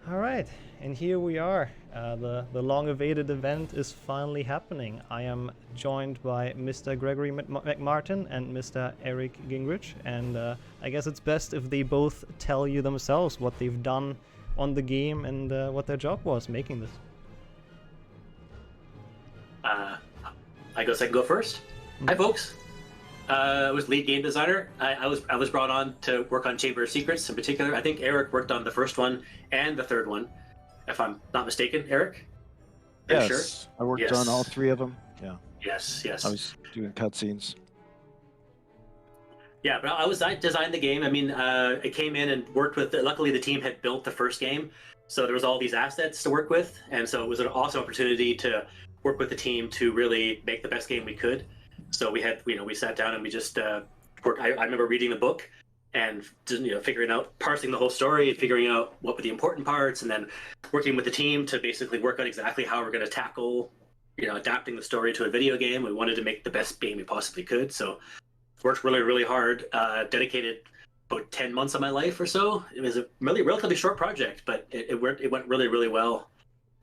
All right, and here we are. The long-awaited event is finally happening. I am joined by Mr. Gregory MacMartin and Mr. Eric Gingrich, and I guess it's best if they both tell you themselves what they've done on the game and what their job was making this. I guess I can go first. Hi, folks. I was lead game designer. I was brought on to work on Chamber of Secrets in particular. I think Eric worked on the first one and the third one, if I'm not mistaken. Eric? Are you Yes, sure? I worked on all three of them. Yeah, Yes. I was doing cutscenes. Yeah, but I designed the game. I mean, I came in and worked with. Luckily, the team had built the first game, so there was all these assets to work with, and so it was an awesome opportunity to work with the team to really make the best game we could. So we sat down and we just worked. I remember reading the book and figuring out, parsing the whole story, figuring out what were the important parts, and then working with the team to basically work out exactly how we're going to tackle, adapting the story to a video game. We wanted to make the best game we possibly could, so worked really, really hard. Dedicated about 10 months of my life or so. It was a really relatively short project, but it went really, really well.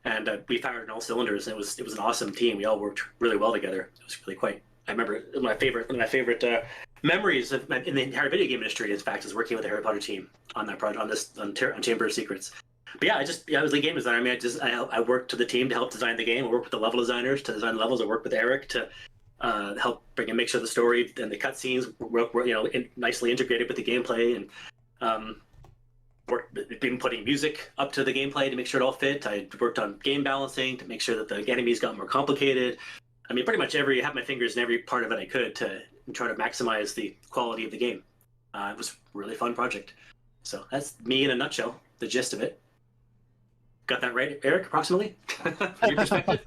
And we fired on all cylinders. It was an awesome team. We all worked really well together. It was really quite. I remember one of my favorite memories in the entire video game industry. In fact, is working with the Harry Potter team on that project on Chamber of Secrets. But yeah, I was lead game designer. I mean, I worked to the team to help design the game. I worked with the level designers to design levels. I worked with Eric to help bring and make sure the story and the cutscenes were nicely integrated with the gameplay, and been putting music up to the gameplay to make sure it all fit. I worked on game balancing to make sure that the enemies got more complicated. I mean, pretty much had my fingers in every part of it I could to try to maximize the quality of the game. It was a really fun project. So that's me in a nutshell, the gist of it. Got that right, Eric, approximately? From your perspective?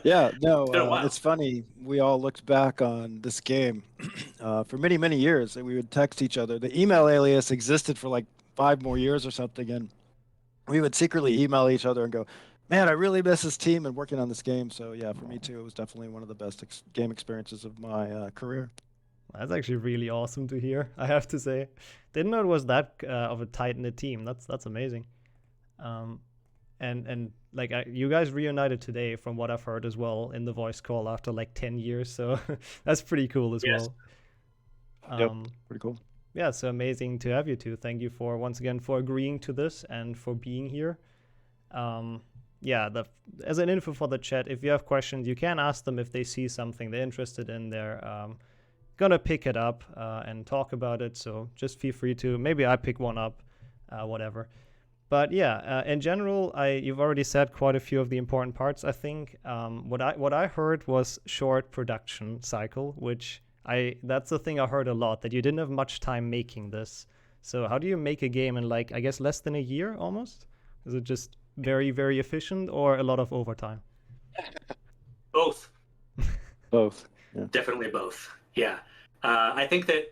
Yeah, no, Been a while. it's funny. We all looked back on this game for many, many years, and we would text each other. The email alias existed for like 5 more years or something, and we would secretly email each other and go, man, I really miss this team and working on this game. So yeah, for me too, it was definitely one of the best game experiences of my career. That's actually really awesome to hear, I have to say. Didn't know it was that of a tight-knit team. That's amazing. And like you guys reunited today, from what I've heard as well, in the voice call after like 10 years. So that's pretty cool as well. Yep, pretty cool. Yeah, so amazing to have you two. Thank you once again for agreeing to this and for being here. Yeah, as an info for the chat, if you have questions, you can ask them if they see something they're interested in. They're gonna pick it up and talk about it. So just feel free to. Maybe I pick one up, whatever. But yeah, in general, you've already said quite a few of the important parts. I think what I heard was short production cycle, which that's the thing I heard a lot, that you didn't have much time making this. So how do you make a game in, like, I guess less than a year almost? Is it just very, very efficient, or a lot of overtime? Both. Both. Yeah. Definitely both. Yeah. I think that,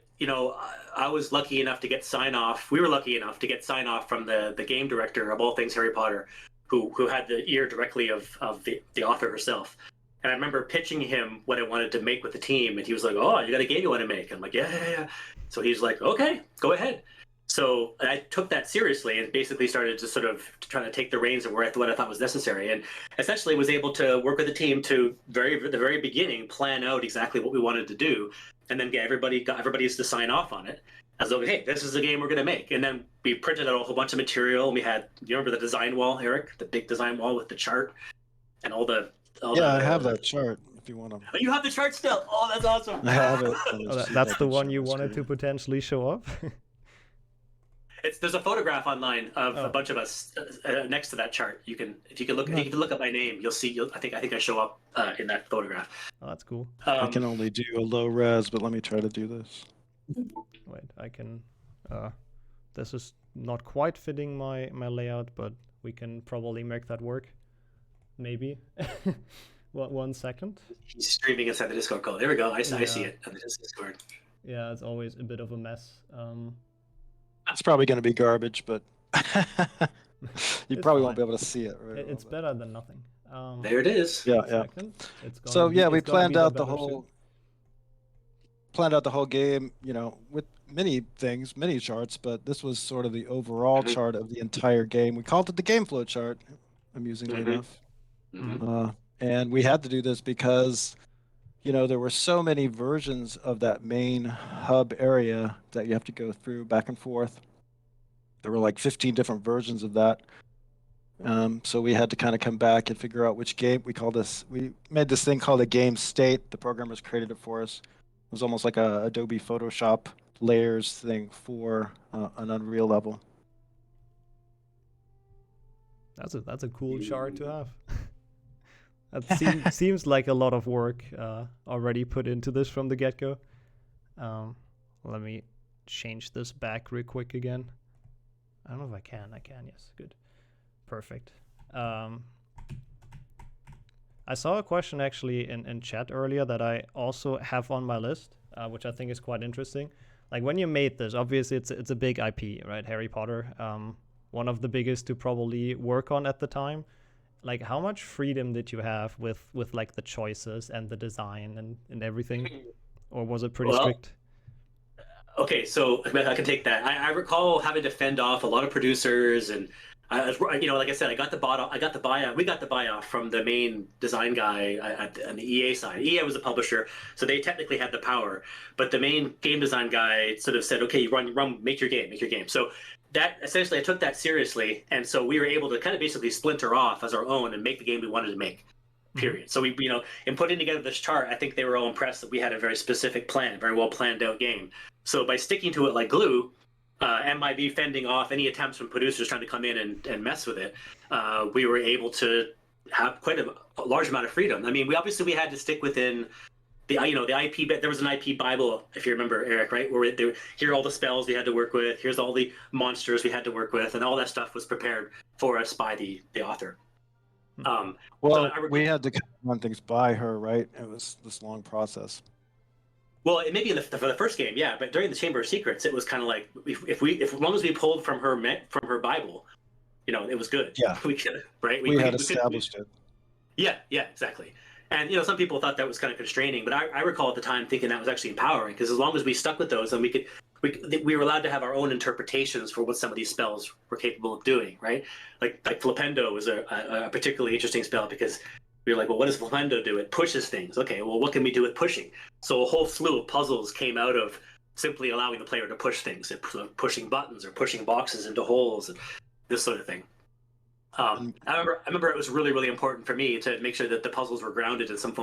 I was lucky enough to get sign off. We were lucky enough to get sign off from the game director of all things Harry Potter, who had the ear directly of the author herself. And I remember pitching him what I wanted to make with the team, and he was like, "Oh, you got a game you want to make?" I'm like, yeah. So he's like, "Okay, go ahead." So I took that seriously and basically started to sort of trying to take the reins of what I thought was necessary, and essentially was able to work with the team to the very beginning plan out exactly what we wanted to do, and then got everybody's to sign off on it as though, hey, this is the game we're going to make. And then we printed out a whole bunch of material. And we had, you remember the design wall, Eric, the big design wall with the chart and all the. I have that chart if you want to. Oh, you have the chart still. Oh, that's awesome. I have it. That's the one you wanted to potentially show up. There's a photograph online of a bunch of us next to that chart. If you can look up my name, you'll see. I think I show up in that photograph. Oh, that's cool. I can only do a low res, but let me try to do this. Wait, I can. This is not quite fitting my layout, but we can probably make that work. Maybe. 1 second. He's streaming inside the Discord call. There we go. I see it on the Discord. Yeah, it's always a bit of a mess. It's probably going to be garbage, but you probably won't be able to see it. Right, it's better than nothing. There it is. Yeah. So yeah, we planned out the whole game, with many things, many charts, but this was sort of the overall Mhm. chart of the entire game. We called it the game flow chart, amusingly Mhm. enough. Mhm. And we had to do this because, there were so many versions of that main hub area that you have to go through back and forth. There were like 15 different versions of that. So we had to kind of come back and figure out which game we made this thing called a game state. The programmers created it for us. It was almost like a Adobe Photoshop layers thing for an Unreal level. That's a cool chart to have. That seems like a lot of work already put into this from the get-go. Let me change this back real quick again. I don't know if I can. I can, yes. Good. Perfect. I saw a question actually in chat earlier that I also have on my list, which I think is quite interesting. Like when you made this, obviously it's a big IP, right? Harry Potter, one of the biggest to probably work on at the time. Like how much freedom did you have with like the choices and the design and everything, or was it pretty Well, strict? okay, so I can take that. I recall having to fend off a lot of producers, and like I said, I got the buyout. We got the buyout from the main design guy on the EA side. EA was the publisher, so they technically had the power. But the main game design guy sort of said, "Okay, you run, make your game, make your game." So that essentially, I took that seriously, and so we were able to kind of basically splinter off as our own and make the game we wanted to make. Period. So we, in putting together this chart, I think they were all impressed that we had a very specific plan, very well planned out game. So by sticking to it like glue, MIB fending off any attempts from producers trying to come in and mess with it, we were able to have quite a large amount of freedom. I mean, we had to stick within the IP. There was an IP Bible, if you remember, Eric, right? Here are all the spells we had to work with. Here's all the monsters we had to work with, and all that stuff was prepared for us by the author. Well, we had to run things by her, right? It was this long process. Well, it may be for the first game, yeah, but during the Chamber of Secrets, it was kind of like if as long as we pulled from her Bible, it was good. Yeah, we could, right? We had established it. Yeah, exactly. And some people thought that was kind of constraining, but I recall at the time thinking that was actually empowering because as long as we stuck with those, then we were allowed to have our own interpretations for what some of these spells were capable of doing, right? Like Flipendo was a particularly interesting spell because we were like, well, what does Flipendo do? It pushes things. Okay, well, what can we do with pushing? So a whole slew of puzzles came out of simply allowing the player to push things, pushing buttons or pushing boxes into holes and this sort of thing. I remember it was really, really important for me to make sure that the puzzles were grounded in some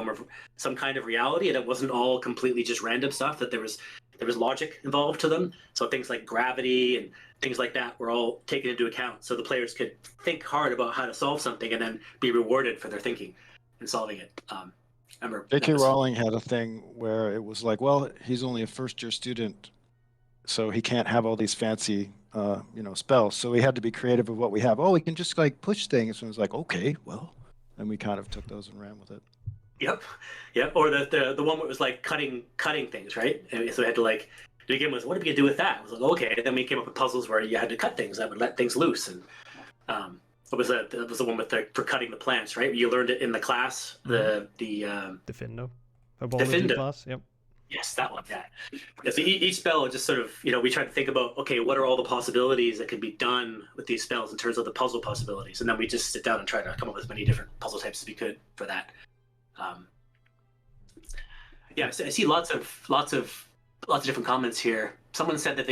kind of reality, and it wasn't all completely just random stuff. That there was logic involved to them. So things like gravity and things like that were all taken into account, so the players could think hard about how to solve something and then be rewarded for their thinking and solving it. I remember J.K. Rowling had a thing where it was like, well, he's only a first-year student, so he can't have all these fancy spells. So we had to be creative with what we have. Oh, we can just like push things. And it was like, okay, well, and we kind of took those and ran with it. Yep. Or the one where it was like cutting things, right? And so we had to like begin with, what did we do with that? It was like, okay. And then we came up with puzzles where you had to cut things that would let things loose. And it was the one with for cutting the plants, right? You learned it in the class. The Defendo. Defendo class. Yep. Yes, that one. Yeah. So each spell just sort of, we try to think about, okay, what are all the possibilities that could be done with these spells in terms of the puzzle possibilities, and then we just sit down and try to come up with as many different puzzle types as we could for that. I see lots of different comments here. Someone said that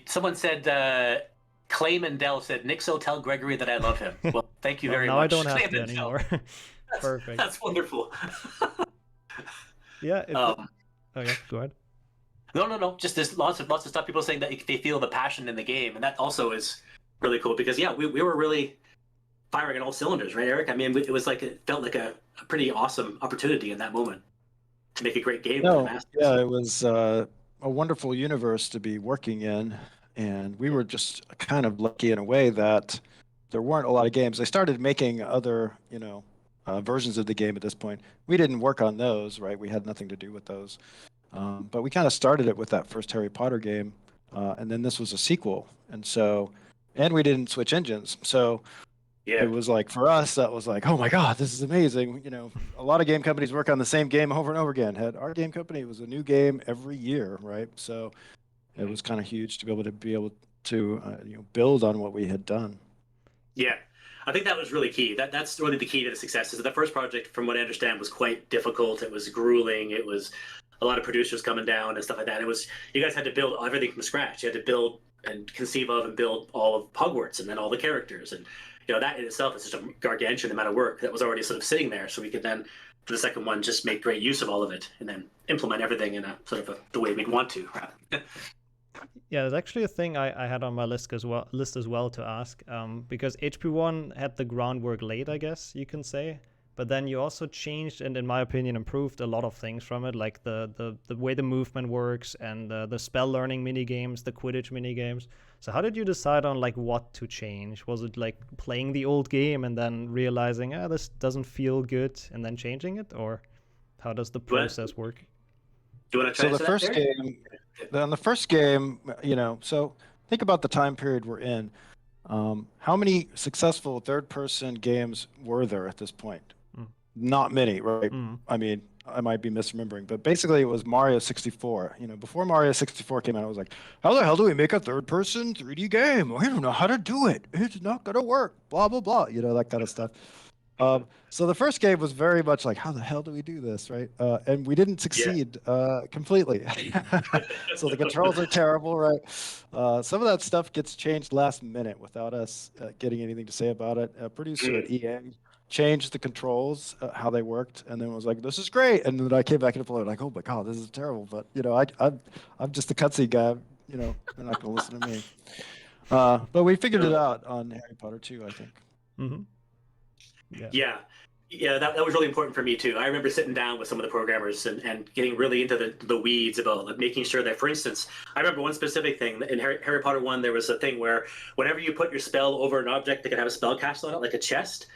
someone said Clayman Dell said, Nixo, tell Gregory that I love him. Well, thank you very much. Now I don't have to anymore. Perfect. That's wonderful. Yeah. Okay, go ahead. No. Just there's lots of stuff. People saying that they feel the passion in the game, and that also is really cool because we were really firing on all cylinders, right, Eric? I mean, it felt like a pretty awesome opportunity in that moment to make a great game. Yeah, it was a wonderful universe to be working in, and we were just kind of lucky in a way that there weren't a lot of games. They started making other, versions of the game at this point. We didn't work on those, right? We had nothing to do with those. But we kind of started it with that first Harry Potter game, and then this was a sequel. And we didn't switch engines. So Yeah. It was like, for us, that was like, oh my God, this is amazing. You know, a lot of game companies work on the same game over and over again. Had our game company, it was a new game every year, right? So it was kind of huge to be able to build on what we had done. Yeah. I think that was really key. That's really the key to the success. Is the first project, from what I understand, was quite difficult. It was grueling. It was a lot of producers coming down and stuff like that. It was, you guys had to build everything from scratch. You had to build and conceive of and build all of Hogwarts and then all the characters, and that in itself is such a gargantuan amount of work that was already sort of sitting there. So we could then, for the second one, just make great use of all of it and then implement everything in a sort of the way we'd want to. Yeah, there's actually a thing I had on my list as well to ask, because HP1 had the groundwork laid, I guess you can say, but then you also changed and, in my opinion, improved a lot of things from it, like the way the movement works and the spell learning mini games, the Quidditch mini games. So how did you decide on like what to change? Was it like playing the old game and then realizing, this doesn't feel good, and then changing it, or how does the process work? Do you want to try So the first game, on the first game, so think about the time period we're in. How many successful third-person games were there at this point? Not many, right? I mean, I might be misremembering, but basically it was Mario 64. Before Mario 64 came out, I was like, how the hell do we make a third-person 3D game? I don't know how to do it. It's not going to work. Blah, blah, blah. That kind of stuff. So the first game was very much like, how the hell do we do this, right? And we didn't succeed completely. So the controls are terrible, right? Some of that stuff gets changed last minute without us getting anything to say about it. A producer at EA changed the controls, how they worked, and then was like, this is great. And then I came back into play like, oh my God, this is terrible. But, I'm just a cutscene guy. They're not going to listen to me. But we figured it out on Harry Potter 2, I think. Mm-hmm. Yeah, that was really important for me too. I remember sitting down with some of the programmers and getting really into the weeds about like, making sure that, for instance, I remember one specific thing in Harry Potter 1, there was a thing where whenever you put your spell over an object that could have a spell cast on it, like a chest,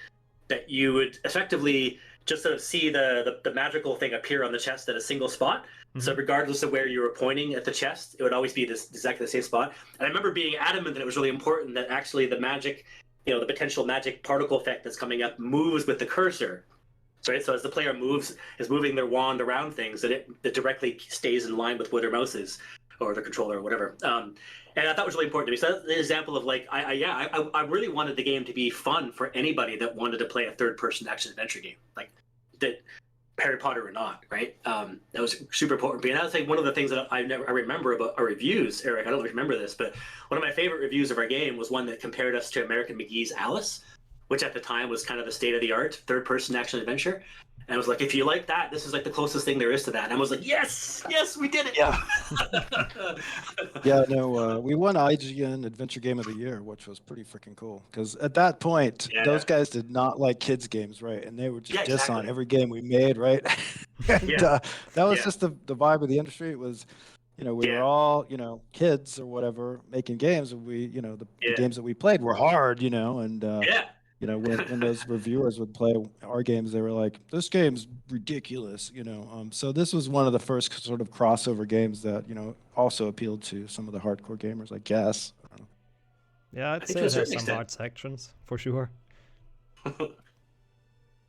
that you would effectively just sort of see the magical thing appear on the chest at a single spot. Mm-hmm. So regardless of where you were pointing at the chest, it would always be exactly the same spot. And I remember being adamant that it was really important that actually the magic, the potential magic particle effect that's coming up moves with the cursor, right? So as the player is moving their wand around things, that it directly stays in line with where their mouse is, or the controller, or whatever. And I thought it was really important to me. So that's an example of like, I really wanted the game to be fun for anybody that wanted to play a third-person action-adventure game, like that, Harry Potter or not, right? That was super important for me. And that's like one of the things that I remember about our reviews, Eric. I don't remember this, but one of my favorite reviews of our game was one that compared us to American McGee's Alice, which at the time was kind of the state-of-the-art third-person action-adventure. And I was like, if you like that, this is like the closest thing there is to that. And I was like, yes, we did it. Yeah. Yeah, no, we won IGN Adventure Game of the Year, which was pretty freaking cool. Because at that point, those guys did not like kids games, right? And they were just diss on every game we made, right? And that was just the vibe of the industry. It was, we were all, kids or whatever making games, and we, the games that we played were hard, and when those reviewers would play our games, they were like, this game's ridiculous, So this was one of the first sort of crossover games that, also appealed to some of the hardcore gamers, I guess. Yeah, I'd say it has some hard sections, for sure.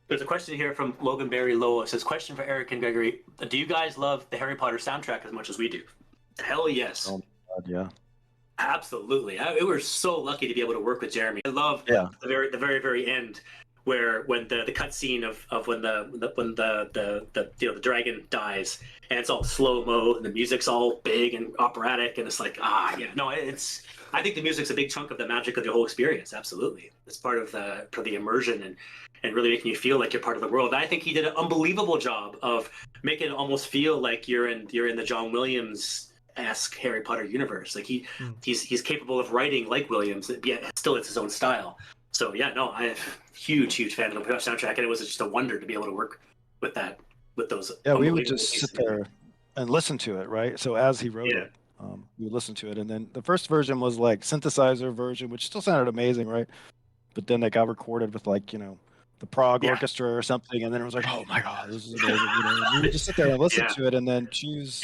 There's a question here from Logan Barry Lowe. It says, question for Eric and Gregory. Do you guys love the Harry Potter soundtrack as much as we do? Hell yes. Oh, my God, yeah. Absolutely. We were so lucky to be able to work with Jeremy. I love the very end, when the cutscene of when the dragon dies, and it's all slow mo and the music's all big and operatic, and it's like I think the music's a big chunk of the magic of the whole experience. Absolutely, it's part of the immersion and really making you feel like you're part of the world. And I think he did an unbelievable job of making it almost feel like you're in the John Williams-esque Harry Potter universe. Like he's capable of writing like Williams, yet still it's his own style. So I'm a huge fan of the soundtrack, and it was just a wonder to be able to work with those. Yeah, we would just sit there and listen to it, right? So as he wrote it, we would listen to it, and then the first version was like synthesizer version, which still sounded amazing, right? But then they got recorded with like the Prague Orchestra or something, and then it was like, oh my God, this is amazing. We would just sit there and listen to it, and then choose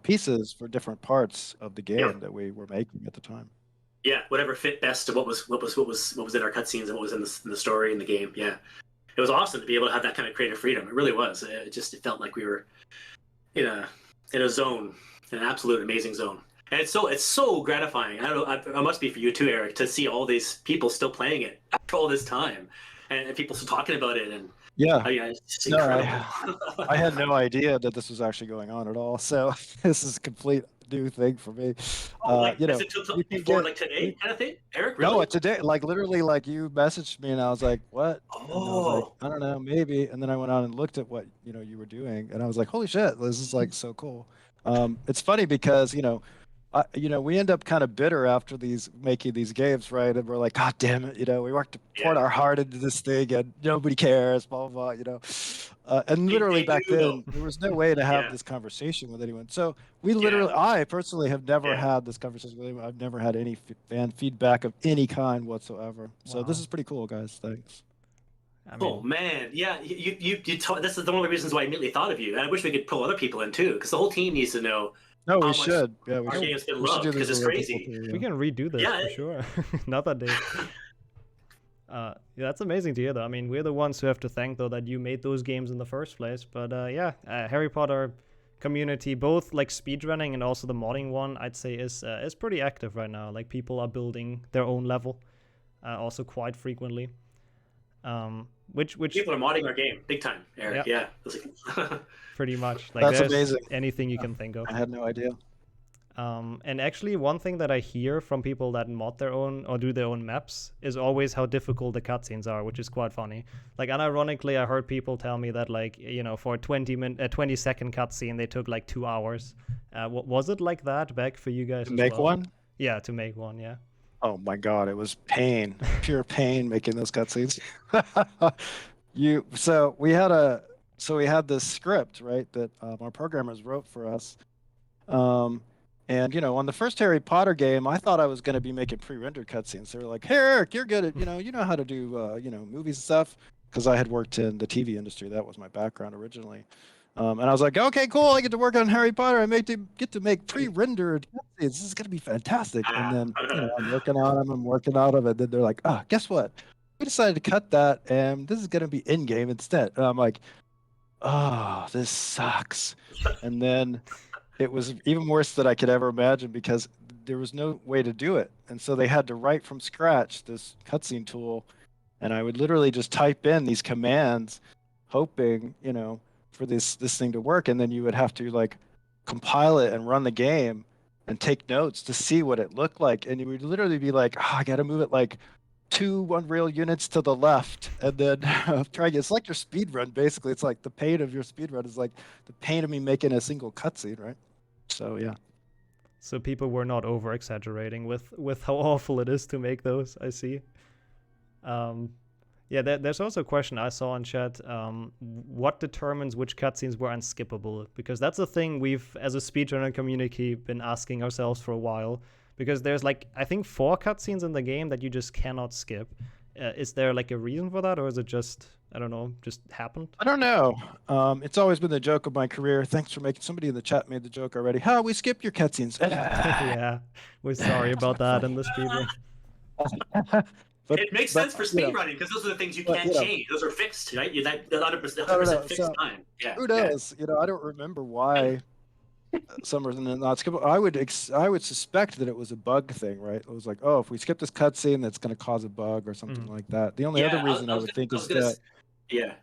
pieces for different parts of the game that we were making at the time. Yeah, whatever fit best to what was in our cutscenes and what was in the story in the game. Yeah, it was awesome to be able to have that kind of creative freedom. It really was. It felt like we were in a zone, an absolute amazing zone. And it's so gratifying. I don't know. It must be for you too, Eric, to see all these people still playing it after all this time, and people still talking about it. And Yeah. it's just No, incredible. I had no idea that this was actually going on at all. So this is a complete new thing for me. Like, You know, is it you can before get like today kind of thing, Eric? no, Really? today, like literally, like you messaged me, and I was like, "What?" And I was like, Oh, "I don't know, maybe." And then I went on and looked at what you were doing, and I was like, "Holy shit, this is like so cool." It's funny because we end up kind of bitter after making these games, right? And we're like, God damn it, we poured yeah. our heart into this thing, and nobody cares, blah blah blah. And literally They back do though. then, there was no way to have Yeah, this conversation with anyone. So yeah, I personally have never yeah. had this conversation with anyone. I've never had any fan feedback of any kind whatsoever. So this Wow. is pretty cool, guys. Thanks. I Oh mean, man, yeah. This is one of the reasons why I immediately thought of you, and I wish we could pull other people in too, because the whole team needs to know No, we how much should. Yeah, our game's been we should do loved, this because with it's other people crazy. too. we Yeah. can redo this Yeah, for sure. Another day. Yeah, that's amazing to hear, though. I mean, we're the ones who have to thank, though, that you made those games in the first place. But Harry Potter community, both like speedrunning and also the modding one, I'd say is pretty active right now. Like people are building their own level, also quite frequently. Which people are modding our game big time, Eric. yeah, Yeah. pretty much. Like That's there's amazing. anything you can think of. I had no idea. And actually, one thing that I hear from people that mod their own or do their own maps is always how difficult the cutscenes are, which is quite funny. Like, unironically, I heard people tell me that, like, for a 20-second cutscene, they took like 2 hours. What was it like that back for you guys To as make well? one? Yeah, to make one. Yeah. Oh my God, it was pain, pure pain making those cutscenes. We had this script, right, that our programmers wrote for us. And on the first Harry Potter game, I thought I was going to be making pre-rendered cutscenes. They were like, "Hey, Eric, you're good at, you know how to do, movies and stuff," because I had worked in the TV industry. That was my background originally. And I was like, "Okay, cool. I get to work on Harry Potter. Get to make pre-rendered cutscenes. This is going to be fantastic." And then, I'm working on them, and then they're like, "Oh, guess what? We decided to cut that, and this is going to be in-game instead." And I'm like, "Oh, this sucks." And then it was even worse than I could ever imagine because there was no way to do it. And so they had to write from scratch this cutscene tool. And I would literally just type in these commands, hoping, for this thing to work. And then you would have to like compile it and run the game and take notes to see what it looked like. And you would literally be like, "Oh, I got to move it like 2 Unreal units to the left," and then it's like your speed run. Basically, it's like the pain of your speed run is like the pain of me making a single cutscene, right? So yeah. So people were not over exaggerating with how awful it is to make those. I see. Yeah, there's also a question I saw in chat. What determines which cutscenes were unskippable? Because that's a thing we've, as a speedrunner community, been asking ourselves for a while. Because there's like, I think 4 cutscenes in the game that you just cannot skip. Is there like a reason for that, or is it just, I don't know, just happened? I don't know. It's always been the joke of my career. Thanks for making. Somebody in the chat made the joke already. How we skip your cutscenes? Yeah, we're sorry about that in the speedrun. But it makes sense for speedrunning because those are the things you can't change. Those are fixed, right? That 100% fixed time. Yeah. Who knows? I don't remember why some reason not skippable. I would suspect that it was a bug thing, right? It was like, oh, if we skip this cutscene, that's going to cause a bug or something like that. The only other reason I would think is that. Yeah.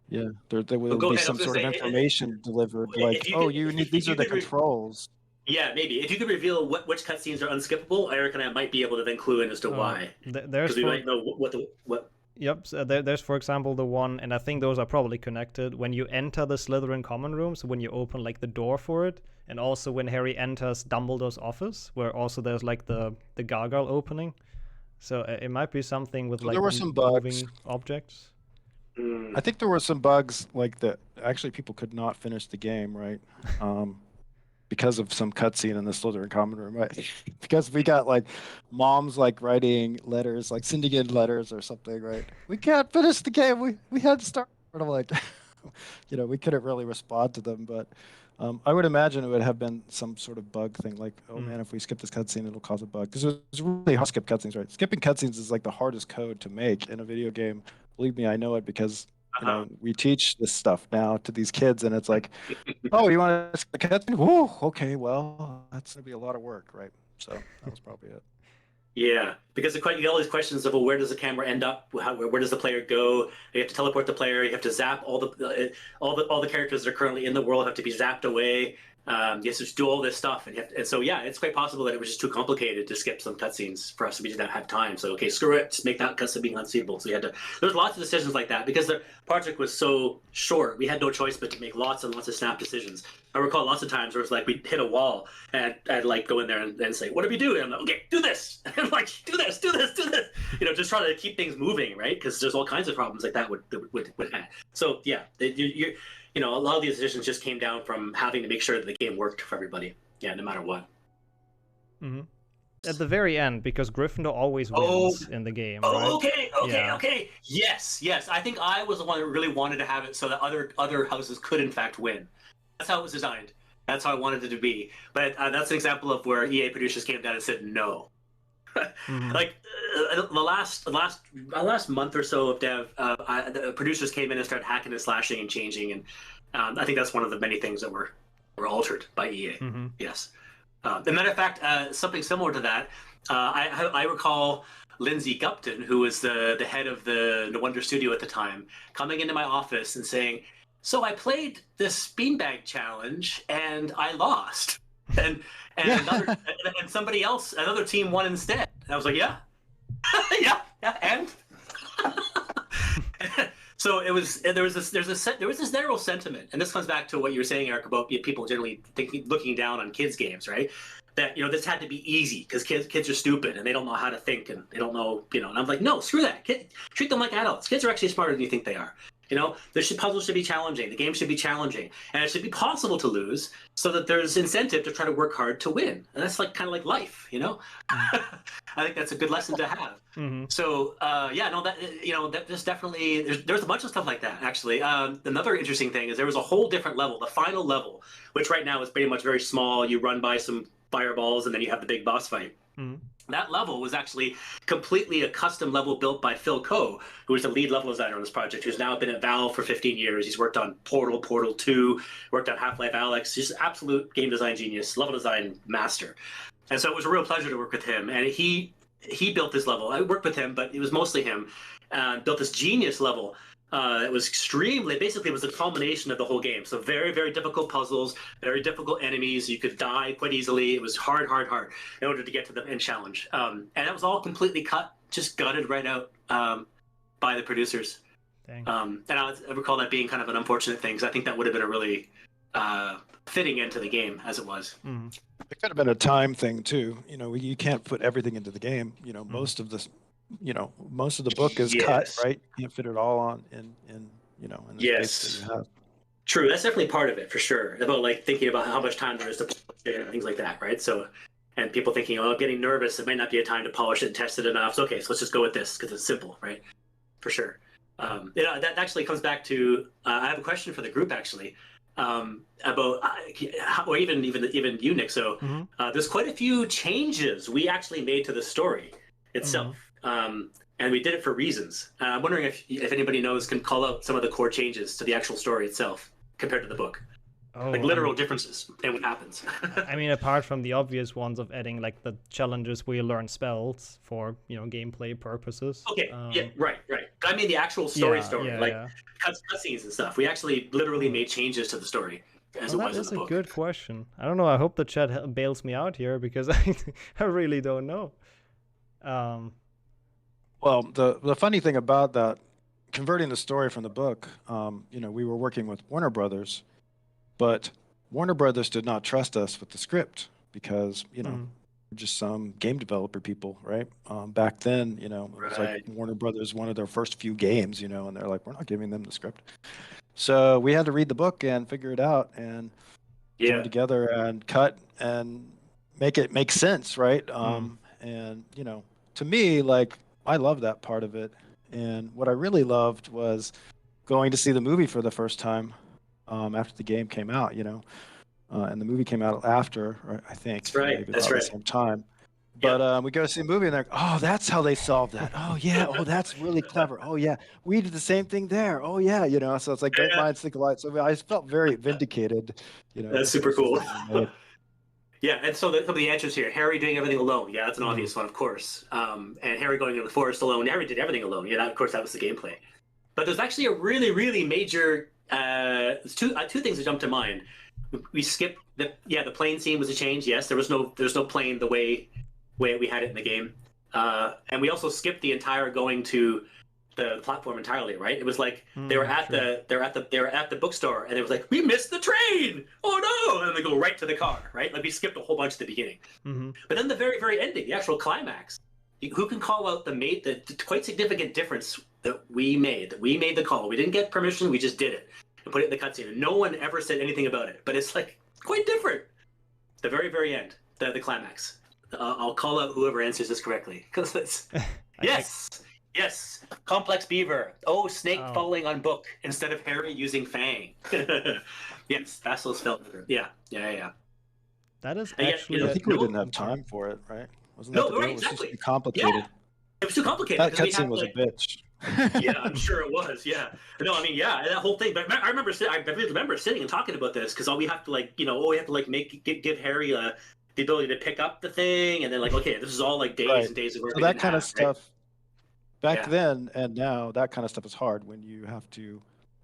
Yeah, there will be some sort of information delivered, like, "Oh, these are the controls." Yeah, maybe if you could reveal which cutscenes are unskippable, Eric and I might be able to then clue in as to why. Because we might know what. Yep, so there's, for example, the one, and I think those are probably connected, when you enter the Slytherin common room, so when you open, like, the door for it, and also when Harry enters Dumbledore's office, where also there's, like, the gargoyle opening. So it might be something with, like, there were some moving bugs. objects. I think there were some bugs, like that. Actually, people could not finish the game, right? Because of some cutscene in the Slytherin common room, right? Because we got like moms like writing letters, like sending in letters or something, right? We can't finish the game. We had to start. And I'm like, we couldn't really respond to them, but I would imagine it would have been some sort of bug thing, like, oh Mm. man, if we skip this cutscene, it'll cause a bug. Because it's really hard to skip cutscenes, right? Skipping cutscenes is like the hardest code to make in a video game. Believe me, I know it because we teach this stuff now to these kids, and it's like, oh, you want to skip a cutscene? Whoa, okay, well, that's gonna be a lot of work, right? So that was probably it. Yeah, because you get all these questions of, well, where does the camera end up? Where does the player go? You have to teleport the player. You have to zap all the characters that are currently in the world have to be zapped away. You have to do all this stuff, and so yeah, it's quite possible that it was just too complicated to skip some cutscenes for us to not have time. So okay, screw it, just make that cutscene being unseeable. So you had to. There's lots of decisions like that because the project was so short. We had no choice but to make lots and lots of snap decisions. I recall lots of times where it was like we'd hit a wall and I'd like go in there and say, "What do we do?" And I'm like, "Okay, do this." And I'm like, "Do this, do this, do this." Just trying to keep things moving, right? Because there's all kinds of problems like that would have. So yeah, a lot of these decisions just came down from having to make sure that the game worked for everybody. Yeah, no matter what. Mm-hmm. At the very end, because Gryffindor always wins in the game. Oh, right? Okay. Yes. I think I was the one that really wanted to have it so that other houses could in fact win. That's how it was designed. That's how I wanted it to be. But that's an example of where EA producers came down and said no. Mm-hmm. Like the last month or so of dev, the producers came in and started hacking and slashing and changing, and I think that's one of the many things that were altered by EA. Mm-hmm. Yes. As a matter of fact, something similar to that, I recall Lindsay Gupton, who was the head of the No Wonder Studio at the time, coming into my office and saying, "So I played this beanbag challenge and I lost." And somebody else, another team won instead. And I was like, yeah, and so there was this general sentiment, and this comes back to what you were saying, Eric, about people generally looking down on kids' games, right? That this had to be easy because kids are stupid and they don't know how to think and they don't know, And I'm like, no, screw that. Treat them like adults. Kids are actually smarter than you think they are. Puzzles should be challenging. The game should be challenging, and it should be possible to lose, so that there's incentive to try to work hard to win. And that's kind of like life, I think that's a good lesson to have. Mm-hmm. So there's definitely there's a bunch of stuff like that. Actually, another interesting thing is there was a whole different level, the final level, which right now is pretty much very small. You run by some fireballs, and then you have the big boss fight. Mm-hmm. That level was actually completely a custom level built by Phil Coe, who is the lead level designer on this project, who's now been at Valve for 15 years. He's worked on Portal, Portal 2, worked on Half-Life Alyx. He's an absolute game design genius, level design master. And so it was a real pleasure to work with him. And he built this level. I worked with him, but it was mostly him. Built this genius level. It was basically it was a culmination of the whole game. So very, very difficult puzzles, very difficult enemies. You could die quite easily. It was hard in order to get to the end challenge. And that was all completely gutted right out by the producers. And I recall that being kind of an unfortunate thing, because I think that would have been a really fitting end to the game as it was. Mm. It could have been a time thing too. You can't put everything into the game. Most of this. Most of the book is cut, right? You can't fit it all on in the space that you have. True, that's definitely part of it for sure. About thinking about how much time there is to polish it and things like that, right? So, and people thinking, oh, getting nervous, it might not be a time to polish it and test it enough. So, okay, so let's just go with this because it's simple, right? For sure. That actually comes back to I have a question for the group actually about or even you, Nick. So there's quite a few changes we actually made to the story itself. Mm-hmm. And we did it for reasons. I'm wondering if anybody can call out some of the core changes to the actual story itself compared to the book. Literal differences in what happens. I mean, apart from the obvious ones of adding the challenges where you learn spells for gameplay purposes. Okay, right. I mean the actual story, cutscenes and stuff. We actually literally made changes to the story as it was in the book. That is a good question. I don't know. I hope the chat bails me out here because I really don't know. Well, the funny thing about that, converting the story from the book, we were working with Warner Brothers, but Warner Brothers did not trust us with the script because, we're just some game developer people, right? Back then, it was like Warner Brothers wanted their first few games, and they're like, we're not giving them the script. So we had to read the book and figure it out and join together and cut and make it make sense, right? And, to me, I love that part of it. And what I really loved was going to see the movie for the first time after the game came out, and the movie came out after, or I think, That's right. maybe That's about right. the same time. But we go see a movie and they're like, oh, that's how they solved that. Oh yeah, oh that's really clever. Oh yeah, we did the same thing there. Oh yeah, you know. So it's like great Yeah, minds think alike. So I just felt very vindicated, you know, that's with the super choices cool. that we made. Yeah, and so some of the answers here: Harry doing everything alone. Yeah, that's an Mhm. obvious one, of course. And Harry going into the forest alone. Harry did everything alone. Yeah, that, of course, that was the gameplay. But there's actually a really, really major two things that jump to mind. We skipped the plane scene was a change. Yes, there's no plane the way we had it in the game, and we also skipped the entire going to the platform entirely. Right? It was like they were at the bookstore, and it was like we missed the train. Oh no! And they go right to the car. Right? Like we skipped a whole bunch at the beginning. Mm-hmm. But then the very very ending, the actual climax. Who can call out the quite significant difference that we made? That we made the call. We didn't get permission. We just did it and put it in the cutscene. And no one ever said anything about it. But it's like quite different. The very very end, the climax. I'll call out whoever answers this correctly because it's yes, complex beaver. Oh, snake falling on book instead of Harry using fang. Yes, Vassals felt better. Yeah. That is And yet, actually. I think we didn't have time for it, right? Wasn't that the deal? right, It was just exactly. too complicated. Yeah, it was too complicated. That 'cause we cutscene had, was like, a bitch. Yeah, I'm sure it was. Yeah, no, I mean, yeah, that whole thing. But I remember sitting and talking about this because all we have to give Harry the ability to pick up the thing, and then like, okay, this is all like days Right. and days of work. So we that didn't kind of have, right? stuff back Yeah. then and now, that kind of stuff is hard when you have to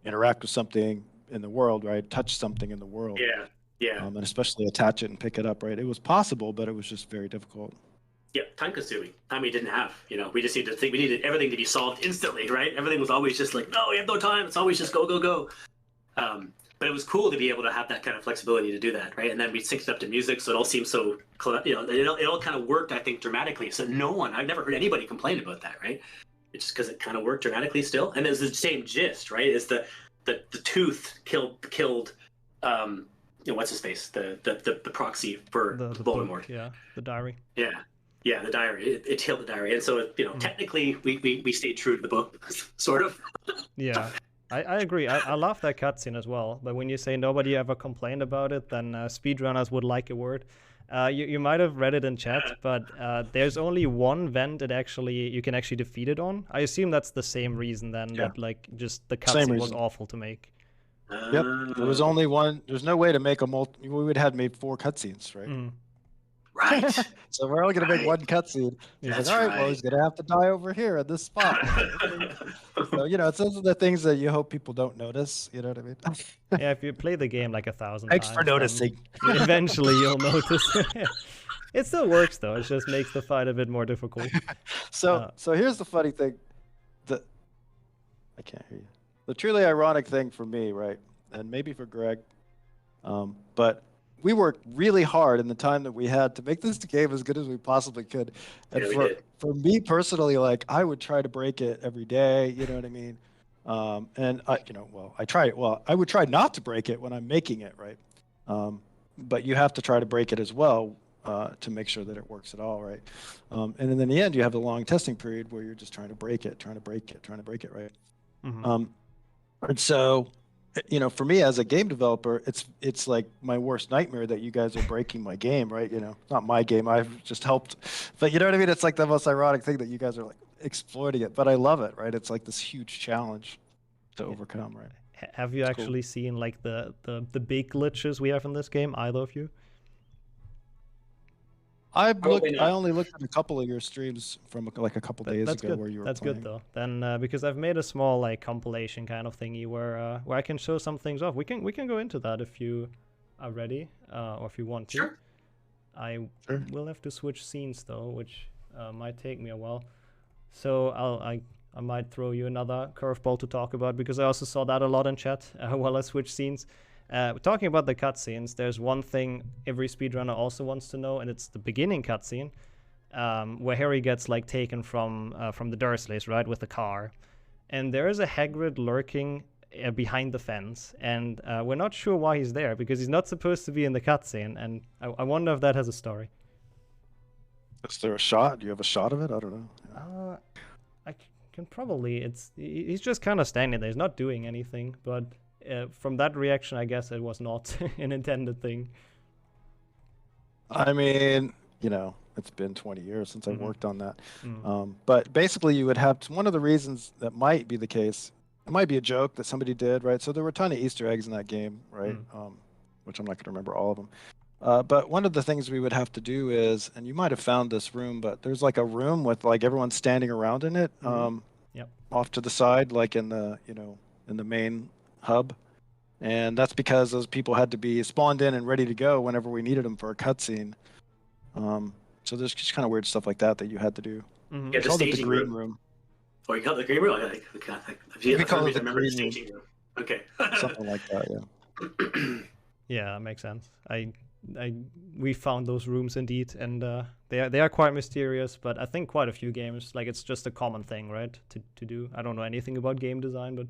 interact with something in the world, right? Touch something in the world, Yeah, and especially attach it and pick it up, right? It was possible, but it was just very difficult. yeah. Time consuming. Time we didn't have. We just needed to think. We needed everything to be solved instantly, right? Everything was always just like, no, we have no time. It's always just go. But it was cool to be able to have that kind of flexibility to do that, right? And then we synced it up to music, so it all seemed so, it all kind of worked, I think, dramatically. So I've never heard anybody complain about that, right? It's just because it kind of worked dramatically still. And it's the same gist, right? Is the tooth killed, what's his face, the proxy for the Voldemort. book, the diary. Yeah, the diary. It killed the diary, and so technically we stayed true to the book, sort of. Yeah. I agree. I love that cutscene as well. But when you say nobody ever complained about it, then speedrunners would like a word. You might have read it in chat, but there's only one vent you can actually defeat it on. I assume that's the same reason then that like just the cutscene was awful to make. Yep. There was only one. There's no way to make we would have made 4 cutscenes, right? Mm. Right. So we're only going to make one cutscene. That's all right, well, he's going to have to die over here at this spot. So, it's those are the things that you hope people don't notice. You know what I mean? Yeah, if you play the game like 1,000 Thanks times. for noticing. Eventually you'll notice. It still works though. It just makes the fight a bit more difficult. So here's the funny thing. I can't hear you. The truly ironic thing for me, right, and maybe for Greg, but we worked really hard in the time that we had to make this game as good as we possibly could. And for me personally, like I would try to break it every day, you know what I mean? And I would try not to break it when I'm making it, right? But you have to try to break it as well to make sure that it works at all, right? And then in the end, you have the long testing period where you're just trying to break it, right? Mm-hmm. And so, for me as a game developer, it's like my worst nightmare that you guys are breaking my game, right? Not my game, I've just helped, but you know what I mean? It's like the most ironic thing that you guys are like exploiting it, but I love it, right? It's like this huge challenge to overcome, right? Have you actually seen like the big glitches we have in this game, either of you? I only looked at a couple of your streams from like a couple days ago where you were That's playing. good though. Then because I've made a small like compilation kind of thingy where I can show some things off. We can go into that if you are ready or if you want to. Sure. I will have to switch scenes though, which might take me a while. So I might throw you another curveball to talk about because I also saw that a lot in chat while I switch scenes. Talking about the cutscenes, there's one thing every speedrunner also wants to know, and it's the beginning cutscene, where Harry gets like taken from the Dursleys, right, with the car, and there is a Hagrid lurking behind the fence, and we're not sure why he's there because he's not supposed to be in the cutscene, and I wonder if that has a story. Is there a shot? Do you have a shot of it? I don't know. I can probably. He's just kind of standing there. He's not doing anything, but from that reaction, I guess it was not an intended thing. I mean, it's been 20 years since I Mhm. worked on that. Mm. But basically, you would have one of the reasons that might be the case. It might be a joke that somebody did, right? So there were a ton of Easter eggs in that game, right? Which I'm not going to remember all of them. But one of the things we would have to do is, and you might have found this room, but there's like a room with like everyone standing around in it, Yep. off to the side, like in the in the main hub. And that's because those people had to be spawned in and ready to go whenever we needed them for a cutscene. So there's just kind of weird stuff like that you had to do. Mhm. Yeah, We the called it the staging green room. room. Or you call it the green room? We call it the remember the green room. staging room. Okay. Something like that, yeah. Yeah, that makes sense. We found those rooms indeed, and they are quite mysterious. But I think quite a few games, like it's just a common thing, right? To do. I don't know anything about game design, but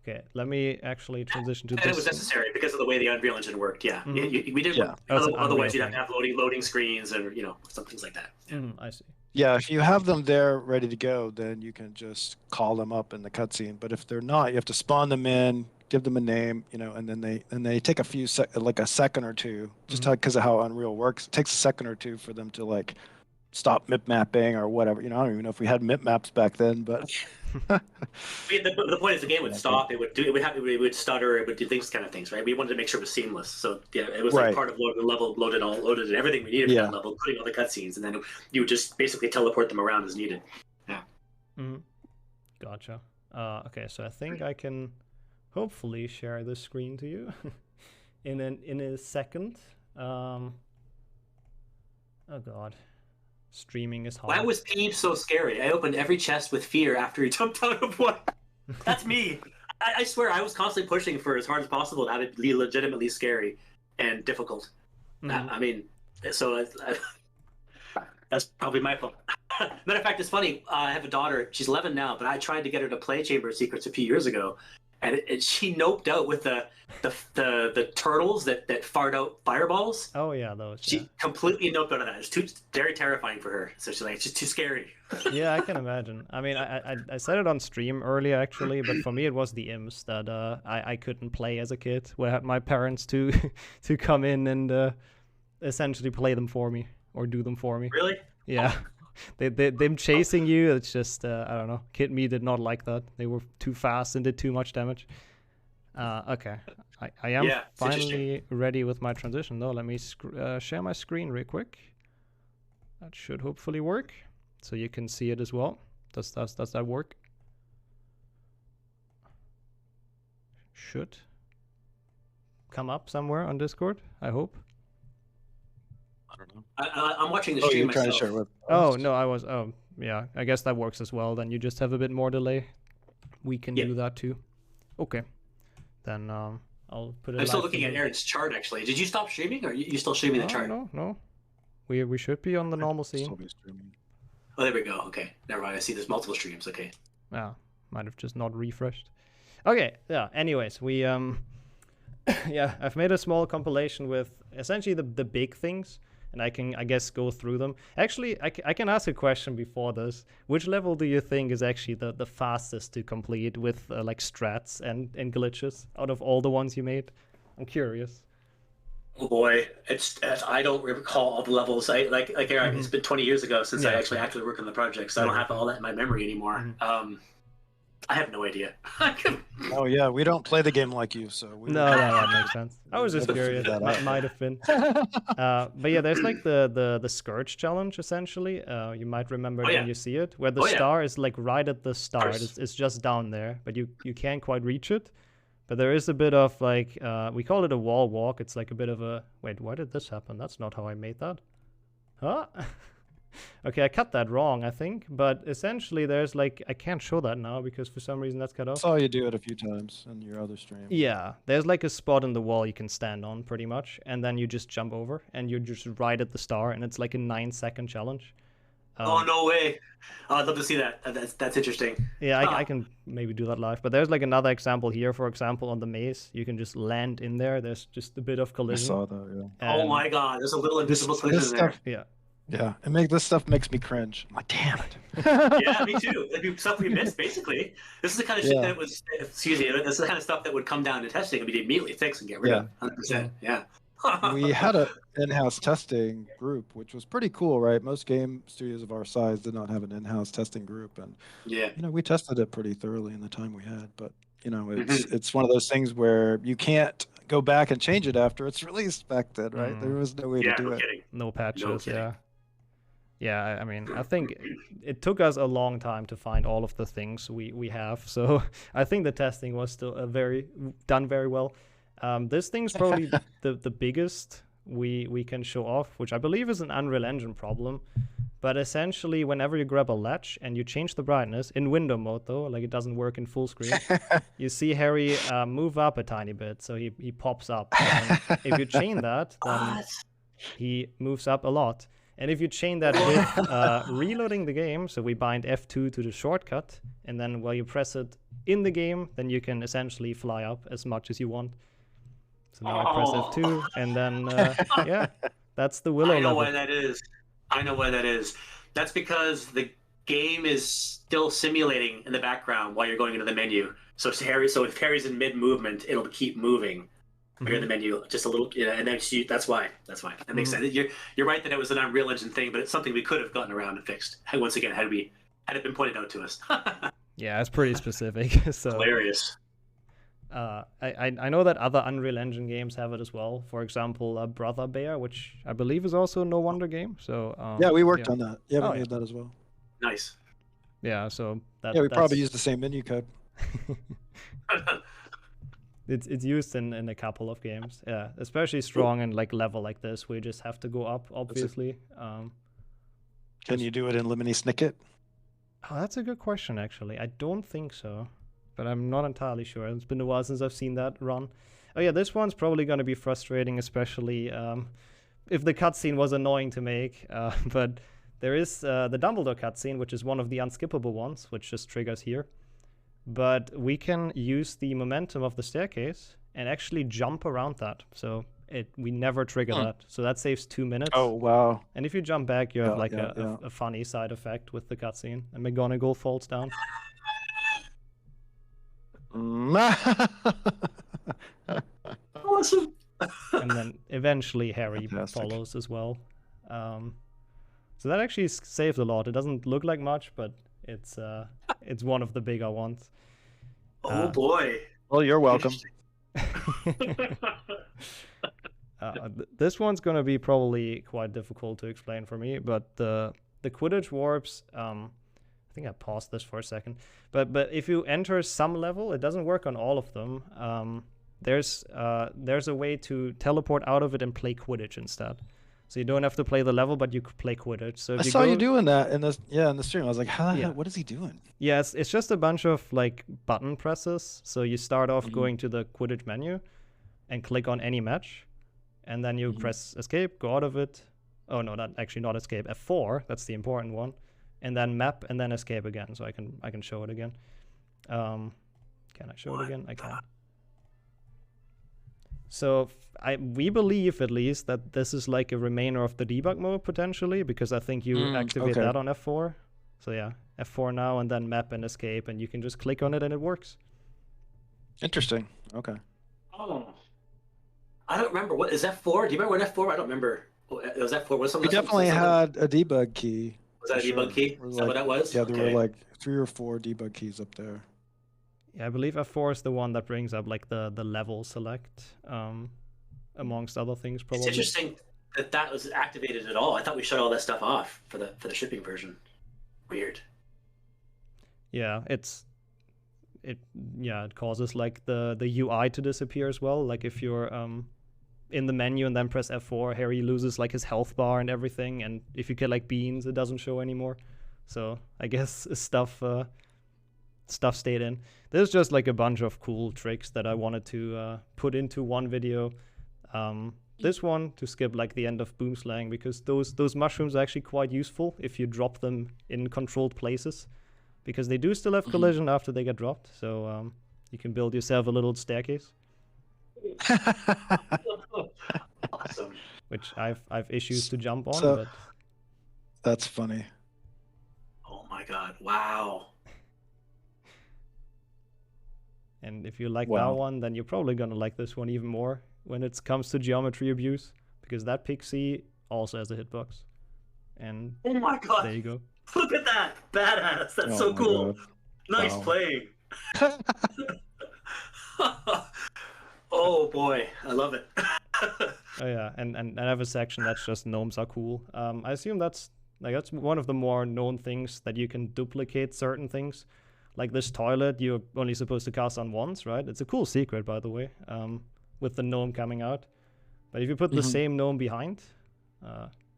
okay. Let me actually transition to And this. it was necessary because of the way the Unreal Engine worked. Yeah, Mhm. we did. Yeah. Oh, it's an Otherwise, Unreal you'd have to have loading screens and some things like that. Yeah. I see. Yeah, if you have them there ready to go, then you can just call them up in the cutscene. But if they're not, you have to spawn them in, give them a name, and then they take a few like a second or two, just because of how Unreal works. It takes a second or two for them to like stop mip mapping or whatever. I don't even know if we had mip maps back then, but The point is the game would stop. It would stutter. It would do things, kind of things, right? We wanted to make sure it was seamless. So yeah, it was like Right. part of the level loaded and everything we needed for that level, including all the cutscenes, and then you would just basically teleport them around as needed. Yeah. Gotcha. Okay, so I think I can hopefully share the screen to you in a second. Oh god. Streaming is hard. Why was Pete so scary? I opened every chest with fear after he jumped out of one. That's me. I swear, I was constantly pushing for as hard as possible to have it be legitimately scary and difficult. I mean, so that's probably my fault. Matter of fact, it's funny. I have a daughter. She's 11 now, but I tried to get her to play Chamber of Secrets a few years ago, and she noped out with the turtles that fart out fireballs. Oh yeah, those. She completely noped out of that. It's very terrifying for her. So she's like, it's just too scary. Yeah, I can imagine. I mean, I said it on stream earlier actually, but for me it was the imps that I couldn't play as a kid. Where I had my parents to come in and essentially play them for me or do them for me. Really? Yeah. Them chasing you, it's just I don't know. Kid me did not like that. They were too fast and did too much damage. Okay, I am finally ready with my transition though. Let me share my screen real quick. That should hopefully work, so you can see it as well. Does that work? Should come up somewhere on Discord, I hope. I don't know. I'm watching the stream myself. Trying to share with Oh no, I was. Oh yeah, I guess that works as well. Then you just have a bit more delay. We can do that too. Okay, then I'll put it. I'm still looking at Aaron's chart. Actually, did you stop streaming, or are you still streaming the chart? No. We should be on the normal scene. Oh, there we go. Okay, never mind. I see there's multiple streams. Okay. Yeah, might have just not refreshed. Okay. Yeah. Anyways, we yeah, I've made a small compilation with essentially the big things. And I can, I guess, go through them. Actually, I can ask a question before this. Which level do you think is actually the fastest to complete with like strats and glitches out of all the ones you made? I'm curious. Oh boy, it's I don't recall all the levels. Like Aaron, it's been 20 years ago since I actually actively worked on the project, so I don't have all that in my memory anymore. I have no idea. Oh yeah, we don't play the game like you, so no, that makes sense. I was just curious. Might have been. But yeah, there's like the Scourge challenge essentially. You might remember it when you see it, where the star is like right at the start. It's just down there, but you can't quite reach it. But there is a bit of like we call it a wall walk. It's like a bit of a wait. Why did this happen? That's not how I made that. Huh? Okay, I cut that wrong, I think, but essentially there's like, I can't show that now because for some reason that's cut off. I saw you do it a few times in your other stream. Yeah, there's like a spot in the wall you can stand on pretty much, and then you just jump over and you're just right at the star, and it's like a 9-second challenge. Oh, no way. Oh, I'd love to see that. That's interesting. Yeah, I can maybe do that live, but there's like another example here, for example, on the maze. You can just land in there. There's just a bit of collision. I saw that, yeah. Oh my god, there's a little invisible collision there. Yeah. Yeah, this stuff makes me cringe. I'm like, damn it. Yeah, me too. Like stuff we missed, basically. This is the kind of shit Yeah. that was, excuse me, this is the kind of stuff that would come down to testing and be immediately fixed and get rid of. 100%. Yeah. We had a in-house testing group, which was pretty cool, right? Most game studios of our size did not have an in-house testing group, and Yeah. we tested it pretty thoroughly in the time we had. But Mhm. it's one of those things where you can't go back and change it after it's released back then, right? Mm. There was no way to Yeah, do no it. kidding. No patches, No kidding. yeah. Yeah, I mean, I think it took us a long time to find all of the things we have. So I think the testing was still done very well. This thing's probably the biggest we can show off, which I believe is an Unreal Engine problem. But essentially, whenever you grab a latch and you change the brightness in window mode, though, like it doesn't work in full screen, you see Harry move up a tiny bit, so he pops up. And if you chain that, then he moves up a lot. And if you chain that with reloading the game, so we bind F2 to the shortcut, and then while you press it in the game, then you can essentially fly up as much as you want. So now I press F2, and then, yeah, that's the Willow level. I know why that is. I know why that is. That's because the game is still simulating in the background while you're going into the menu. So if Harry's in mid-movement, it'll keep moving. You're in the menu just a little, and then that's why. That makes sense. You're right that it was an Unreal Engine thing, but it's something we could have gotten around and fixed. Once again, had it been pointed out to us. Yeah, it's pretty specific. So hilarious. I know that other Unreal Engine games have it as well. For example, Brother Bear, which I believe is also a No Wonder game. So yeah, we worked on that. Yeah, we made that as well. Nice. Yeah, so we probably used the same menu code. It's used in a couple of games. Yeah, especially strong and like level like this, we just have to go up, obviously. Can you do it in Lemony Snicket? Oh, that's a good question, actually. I don't think so, but I'm not entirely sure. It's been a while since I've seen that run. Oh yeah, this one's probably going to be frustrating, especially if the cutscene was annoying to make. But there is the Dumbledore cutscene, which is one of the unskippable ones, which just triggers here. But we can use the momentum of the staircase and actually jump around that. So we never trigger that. So that saves 2 minutes. Oh, wow. And if you jump back, you have a funny side effect with the cutscene. And McGonagall falls down. Awesome. And then eventually Harry follows as well. So that actually saves a lot. It doesn't look like much, but it's one of the bigger ones. Oh boy. Well, you're welcome. This one's gonna be probably quite difficult to explain for me, but the Quidditch warps. I think I paused this for a second, but if you enter some level, it doesn't work on all of them. There's a way to teleport out of it and play Quidditch instead. So you don't have to play the level, but you could play Quidditch. So if I saw you doing that in the stream. I was like, what is he doing? Yeah, it's just a bunch of like button presses. So you start off going to the Quidditch menu and click on any match, and then you press escape, go out of it. Oh no, not escape. F4, that's the important one, and then map and then escape again. So I can show it again. Can I show it again? I can. So we believe at least that this is like a remainder of the debug mode potentially, because I think you activate that on F4. So yeah, F4 now and then map and escape, and you can just click on it and it works. Interesting. Okay. Oh, I don't remember. What is F4? Do you remember what F4? I don't remember. It was F4. Was something? We definitely had a debug key. Was that a debug key? Is that what that was? Yeah, there were like 3 or 4 debug keys up there. Yeah, I believe F4 is the one that brings up like the level select, amongst other things probably. It's interesting that was activated at all. I thought we shut all that stuff off for the shipping version. Weird. Yeah, it causes like the UI to disappear as well. Like if you're in the menu and then press F4, Harry loses like his health bar and everything, and if you get like beans, it doesn't show anymore. So I guess stuff stayed in. There's just like a bunch of cool tricks that I wanted to put into one video. This one to skip like the end of Boomslang, because those mushrooms are actually quite useful if you drop them in controlled places, because they do still have collision after they get dropped. So you can build yourself a little staircase. Awesome. Which I've issues to jump on, So, but That's funny. Oh my god! Wow. And if you like that Wow. one, then you're probably gonna like this one even more when it comes to geometry abuse, because that pixie also has a hitbox. And Oh my there god! you go. Look at that! Badass! That's Oh so my cool. God. Nice Wow. playing. Oh boy, I love it. Oh yeah, and I have a section that's just gnomes are cool. I assume that's one of the more known things, that you can duplicate certain things. Like this toilet, you're only supposed to cast on once, right? It's a cool secret, by the way, with the gnome coming out. But if you put the Mhm. same gnome behind,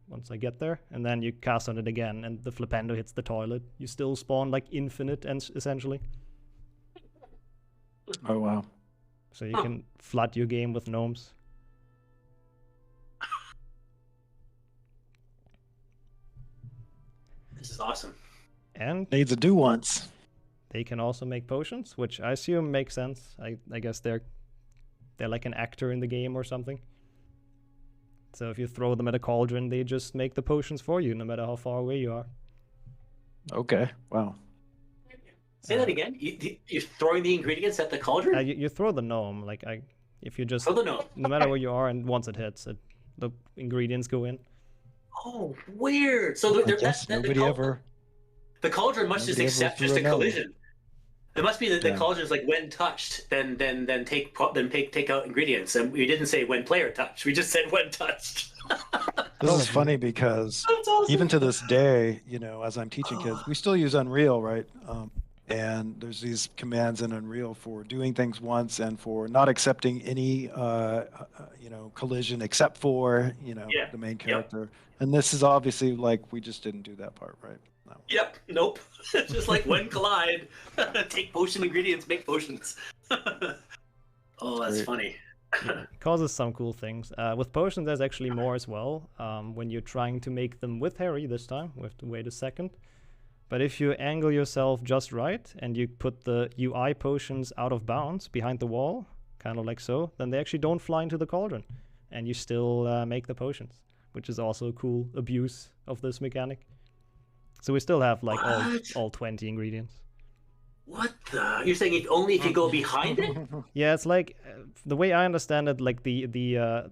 once I get there, and then you cast on it again, and the flipendo hits the toilet, you still spawn like infinite, and essentially. Oh wow. So you can flood your game with gnomes. This is awesome. And Needs a do once. they can also make potions, which I assume makes sense. I guess they're like an actor in the game or something. So if you throw them at a cauldron, they just make the potions for you, no matter how far away you are. Okay. Wow. Say that again. You're throwing the ingredients at the cauldron? You throw the gnome, like if you just Oh, the gnome. no matter where you are, and once it hits, the ingredients go in. Oh, weird. So I guess nobody ever. The cauldron must just Nobody ever accept threw just a a gnome. collision. It must be that the Yeah. cauldron's like when touched, then take out ingredients. And we didn't say when player touched. We just said when touched. This is Probably. funny because That's awesome. even to this day, as I'm teaching kids, we still use Unreal, right? And there's these commands in Unreal for doing things once and for not accepting any, collision except for, Yeah. the main Yep. character. And this is obviously like we just didn't do that part, right? No. Yep. Nope. Just like when collide, take potion ingredients, make potions. Oh, that's Great. funny. It causes some cool things. With potions, there's actually more as well. When you're trying to make them with Harry this time, we have to wait a second. But if you angle yourself just right and you put the UI potions out of bounds behind the wall, kind of like so, then they actually don't fly into the cauldron, and you still make the potions, which is also a cool abuse of this mechanic. So we still have like all 20 ingredients. What the? You're saying only if you go behind it? Yeah, it's like the way I understand it, like the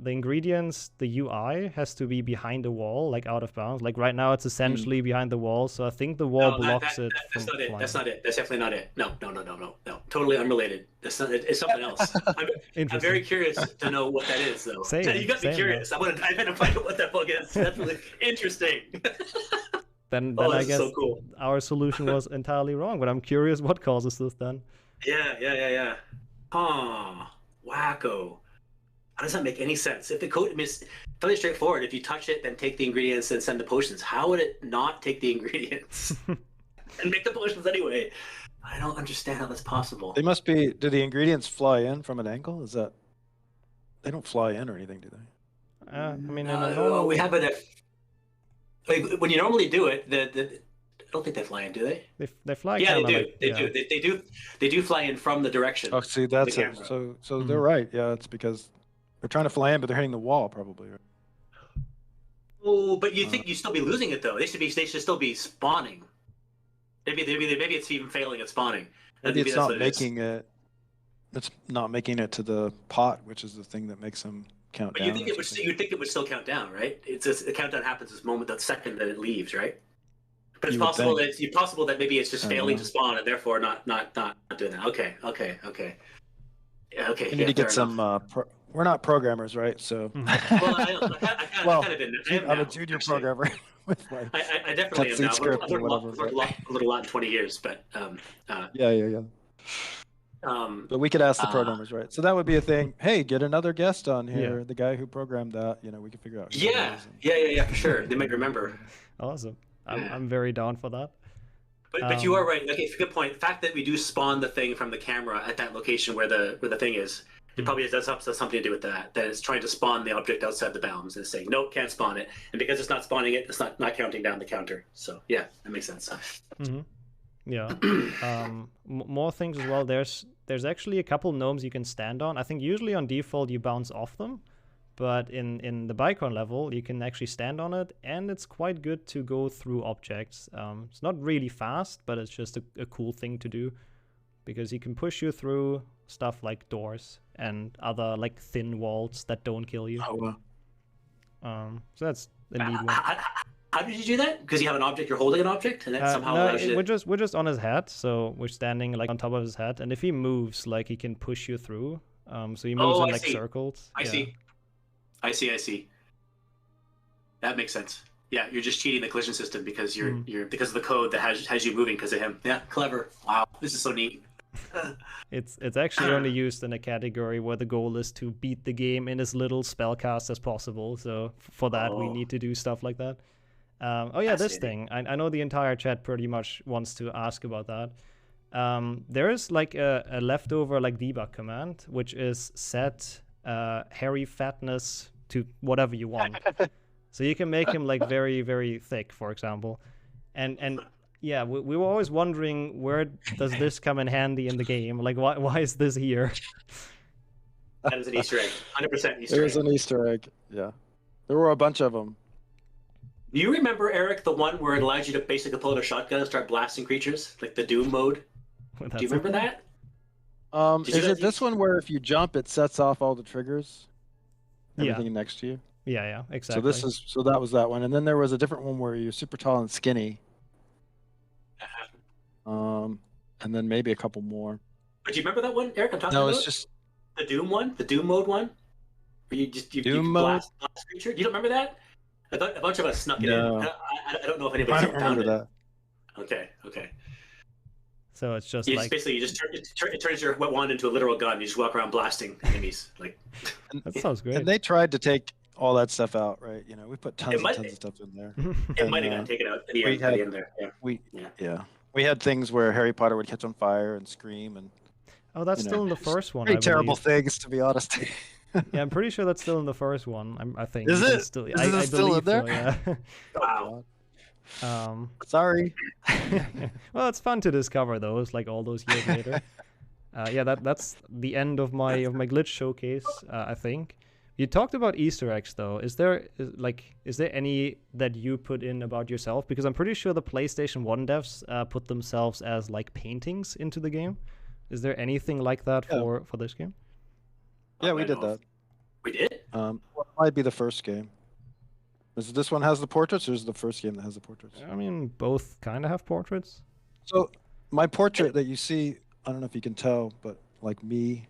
ingredients, the UI has to be behind a wall, like out of bounds. Like right now, it's essentially behind the wall, so I think the wall blocks it. That's from not it. flying. That's not it. That's definitely not it. No. Totally unrelated. That's not it. It's something else. I'm very curious to know what that is, though. Same, You got me same, curious. I want to dive in and find out what that bug is. That's really interesting. Then Oh, I that's guess so cool. our solution was entirely wrong. But I'm curious what causes this then. Yeah. Huh. Wacko. How does that make any sense? If the code, I mean, it's fairly straightforward. If you touch it, then take the ingredients and send the potions. How would it not take the ingredients and make the potions anyway? I don't understand how that's possible. They must be. Do the ingredients fly in from an angle? Is that? They don't fly in or anything, do they? I mean, in a Well, normal, we have it. Like, when you normally do it, I don't think they fly in, do they? they fly. Yeah, they kinda do. like, They yeah. do. They do fly in from the direction. Oh, see, that's it. camera. So they're right. Yeah, it's because they're trying to fly in, but they're hitting the wall probably. Right? Oh, but you think you'd still be losing it though? They should still be spawning. Maybe it's even failing at spawning. Maybe it's that's not what it is. making it. It's not making it to the pot, which is the thing that makes them count But down. you think it would? You'd think it would still count down, right? It's just, the countdown happens the second that it leaves, right? But it's You would possible think. that maybe it's just I don't failing know. to spawn and therefore not doing that. Okay. Yeah, okay. We need to get some. We're not programmers, right? So. Mhm. Well, I Well, kind of been. I'm a junior programmer with my. I definitely am cutscene now. script I've or learned whatever, a lot in 20 years, but Yeah. But we could ask the programmers, right? So that would be a thing. Hey, get another guest on here. Yeah. The guy who programmed that. We can figure out. who that yeah, is and- yeah, for sure. They might remember. Awesome. I'm very down for that. But you are right. Okay, it's a good point. The fact that we do spawn the thing from the camera at that location where the thing is, it probably does have something to do with that. That it's trying to spawn the object outside the bounds and it's saying nope, can't spawn it. And because it's not spawning it, it's not counting down the counter. So yeah, that makes sense. Mm-hmm. Yeah. More things as well. There's actually a couple gnomes you can stand on. I think usually on default you bounce off them, But in the Bicon level, you can actually stand on it, and it's quite good to go through objects. It's not really fast, but it's just a cool thing to do, because he can push you through stuff like doors and other like thin walls that don't kill you. Oh, wow. So that's a neat one. How did you do that? Because you have an object, you're holding an object, and that somehow no, allows you to... we're just on his head, so we're standing like on top of his head, and if he moves, like he can push you through. So he moves in like circles. I see. That makes sense. Yeah, you're just cheating the collision system because you're because of the code that has you moving because of him. Yeah, clever. Wow, this is so neat. It's actually only used in a category where the goal is to beat the game in as little spellcast as possible. So for that, we need to do stuff like that. This thing. I know the entire chat pretty much wants to ask about that. There is like a leftover like debug command, which is set hairy fatness to whatever you want. So you can make him like very, very thick, for example. And yeah, we were always wondering, where does this come in handy in the game? Like, why is this here? That is an Easter egg. 100% Easter egg. There's an Easter egg. Yeah. There were a bunch of them. Do you remember, Eric, the one where it allows you to basically pull out a shotgun and start blasting creatures? Like the Doom mode? Do you remember that? Is it this one where if you jump, it sets off all the triggers? Everything next to you? Yeah, exactly. So that was that one. And then there was a different one where you're super tall and skinny. And then maybe a couple more. But do you remember that one, Eric? I'm talking about? No, it's just the Doom one, the Doom mode one, where you blast creature. You don't remember that? I thought a bunch of us snuck it in. I don't know if anybody's I don't remember that. Okay. So it's just like basically it turns your wand into a literal gun. You just walk around blasting enemies. Like that sounds great. And they tried to take all that stuff out, right? You know, we put tons of stuff in there. It might have gotten taken out at the end there. Yeah. We had things where Harry Potter would catch on fire and scream, and that's still in the first one. Pretty terrible things, to be honest. Yeah, I'm pretty sure that's still in the first one. I think. Is it? Still, I still in there? So, yeah. Wow. Sorry. Well, it's fun to discover those, like all those years later. That's the end of my glitch showcase. I think. You talked about Easter eggs, though. Is there any that you put in about yourself? Because I'm pretty sure the PlayStation 1 devs put themselves as like paintings into the game. Is there anything like that for this game? Yeah, we did that. We did? It might be the first game. This one has the portraits, or is it the first game that has the portraits? I mean, both kind of have portraits. So my portrait that you see, I don't know if you can tell, but like me,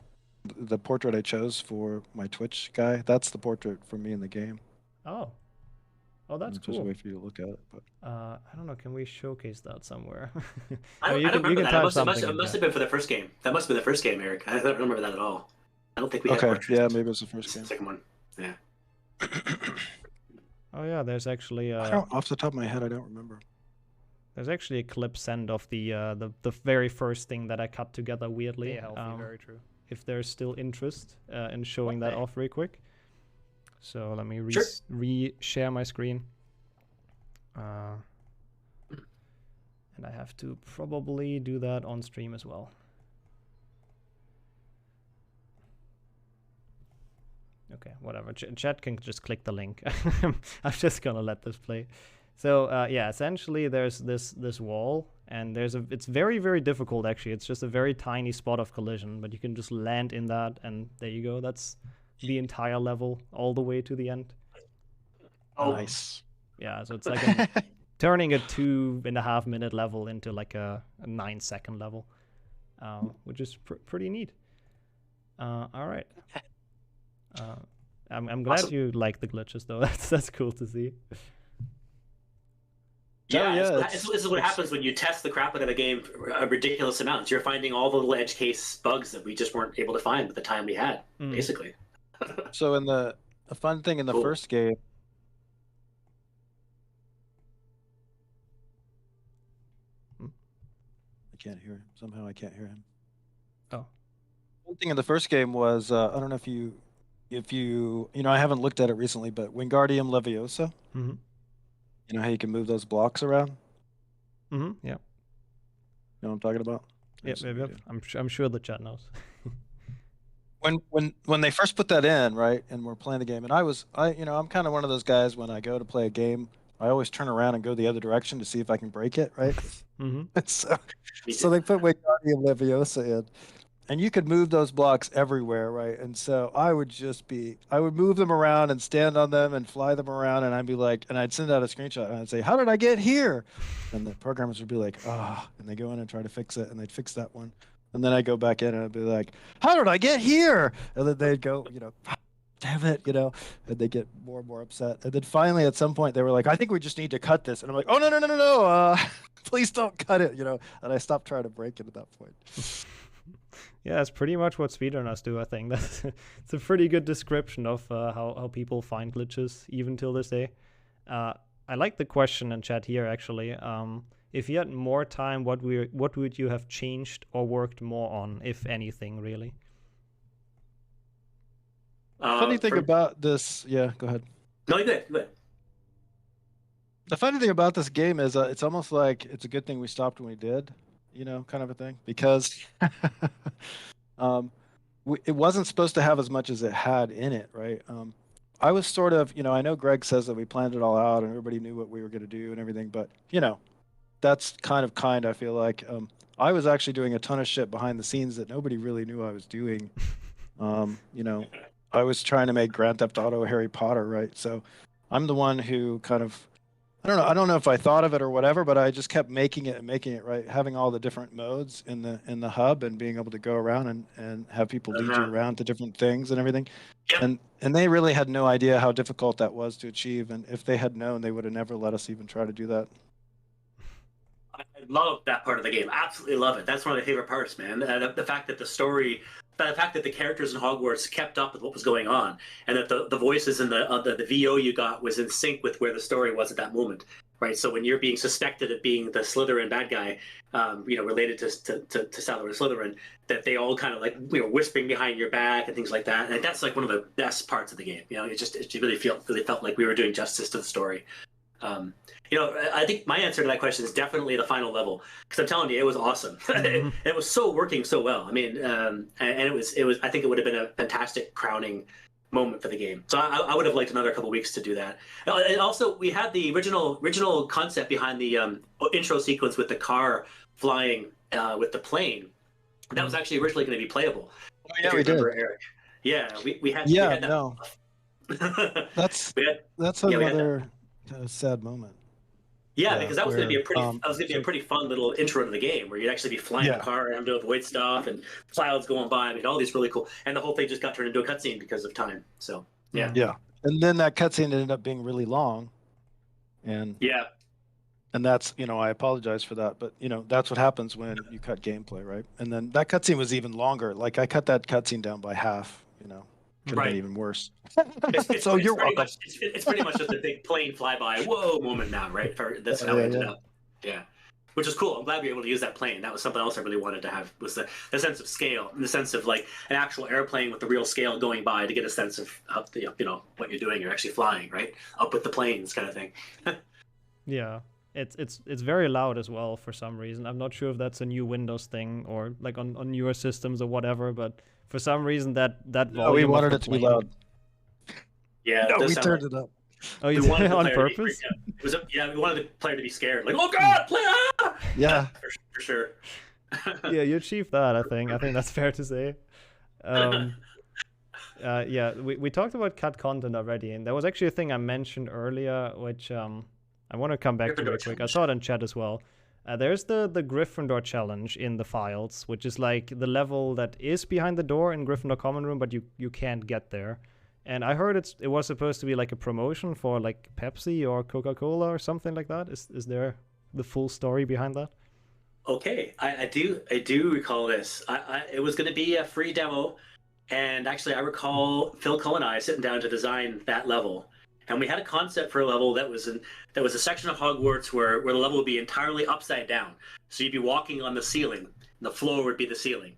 the portrait I chose for my Twitch guy, that's the portrait from me in the game. Oh, that's cool. Just a way for you to look at it. But I don't know. Can we showcase that somewhere? I don't remember that. It must have been for the first game. That must have been the first game, Eric. I don't remember that at all. I don't think we had portraits. Yeah, maybe it was the first game. Second one. Yeah. Oh yeah, there's actually off the top of my head, I don't remember. There's actually a clip sent of the very first thing that I cut together weirdly. Yeah, very true. If there's still interest in showing that off very quick. So let me re-share my screen. And I have to probably do that on stream as well. Okay, whatever. Chat can just click the link. I'm just gonna let this play. So essentially there's this wall, and it's very, very difficult actually. It's just a very tiny spot of collision, but you can just land in that, and there you go. That's the entire level all the way to the end. Oh, nice. Yeah, so it's like turning a 2.5 minute level into like a 9-second level, which is pretty neat. All right. I'm glad you like the glitches though. That's cool to see. This is what happens when you test the crap out of a game for ridiculous amounts. You're finding all the little edge case bugs that we just weren't able to find with the time we had, basically. So in the fun thing in the first game, I can't hear him. Somehow I can't hear him. Oh. One thing in the first game was I don't know if you I haven't looked at it recently, but Wingardium Leviosa. Mm-hmm. You know how you can move those blocks around? Mm-hmm. Yeah. You know what I'm talking about? Yeah, maybe. I'm sure the chat knows. when they first put that in, right, and we're playing the game, and I'm kind of one of those guys when I go to play a game, I always turn around and go the other direction to see if I can break it, right? Mm-hmm. So they put Wingardium Leviosa in, and you could move those blocks everywhere, right? And so I would move them around and stand on them and fly them around, and I'd be like, and I'd send out a screenshot and I'd say, "How did I get here?" And the programmers would be like, "Ah," and they go in and try to fix it, and they'd fix that one, and then I'd go back in and I'd be like, "How did I get here?" And then they'd go, damn it, and they get more and more upset. And then finally, at some point, they were like, "I think we just need to cut this." And I'm like, "Oh, no, no, no, no, no. Please don't cut it," And I stopped trying to break it at that point. Yeah, that's pretty much what speedrunners do, I think. It's a pretty good description of how people find glitches, even till this day. I like the question in chat here, actually. If you had more time, what would you have changed or worked more on, if anything, really? Funny thing about this, yeah, go ahead. No, you're good. Go ahead. The funny thing about this game is it's almost like it's a good thing we stopped when we did, kind of a thing, because it wasn't supposed to have as much as it had in it, right? I was sort of, I know Greg says that we planned it all out and everybody knew what we were going to do and everything, but, that's kind, I feel like. I was actually doing a ton of shit behind the scenes that nobody really knew I was doing. I was trying to make Grand Theft Auto Harry Potter, right? So I'm the one who kind of, I don't know if I thought of it or whatever, but I just kept making it, right? Having all the different modes in the hub and being able to go around and have people lead you around to different things and everything. Yep. And they really had no idea how difficult that was to achieve. And if they had known, they would have never let us even try to do that. I love that part of the game. Absolutely love it. That's one of my favorite parts, man. The fact that the fact that the characters in Hogwarts kept up with what was going on, and that the voices and the VO you got was in sync with where the story was at that moment, right? So when you're being suspected of being the Slytherin bad guy, related to Salazar Slytherin, that they all kind of like whispering behind your back and things like that, and that's like one of the best parts of the game. It really felt like we were doing justice to the story. I think my answer to that question is definitely the final level, because I'm telling you, it was awesome. It was working so well. I mean, and it was. I think it would have been a fantastic crowning moment for the game. So I would have liked another couple weeks to do that. And also, we had the original concept behind the intro sequence with the car flying with the plane. That was actually originally going to be playable. Oh, yeah, we did. Eric. Yeah, we had. Yeah, we had that. No. That's another sad moment. Yeah, because that was going to be a pretty fun little intro to the game, where you'd actually be flying a car around to avoid stuff and clouds going by. I mean, all these really cool, and the whole thing just got turned into a cutscene because of time. So yeah, and then that cutscene ended up being really long, and that's I apologize for that, but that's what happens when you cut gameplay, right? And then that cutscene was even longer. Like I cut that cutscene down by half. Could have been even worse. So you're welcome. It's pretty much just a big plane flyby, whoa moment now, right? That's how it ended up. Yeah, which is cool. I'm glad we were able to use that plane. That was something else I really wanted to have, was the sense of scale, and the sense of like an actual airplane with the real scale going by, to get a sense of how, what you're doing. You're actually flying, right? Up with the planes, kind of thing. Yeah. It's very loud as well for some reason. I'm not sure if that's a new Windows thing or like on newer systems or whatever, but for some reason that volume. We wanted it to be loud. Yeah, no, we turned it up. Oh, you did it on purpose? We wanted the player to be scared, like, oh god, play! Ah! Yeah, for sure. Yeah, you achieved that. I think that's fair to say. Yeah, we talked about cut content already, and there was actually a thing I mentioned earlier, which I want to come back to real quick. I saw it in chat as well. There's the Gryffindor challenge in the files, which is like the level that is behind the door in Gryffindor Common Room, but you can't get there. And I heard it was supposed to be like a promotion for like Pepsi or Coca-Cola or something like that. Is there the full story behind that? Okay, I do recall this. It was going to be a free demo, and actually I recall Phil Cole and I sitting down to design that level. And we had a concept for a level that was a section of Hogwarts where the level would be entirely upside down. So you'd be walking on the ceiling, and the floor would be the ceiling,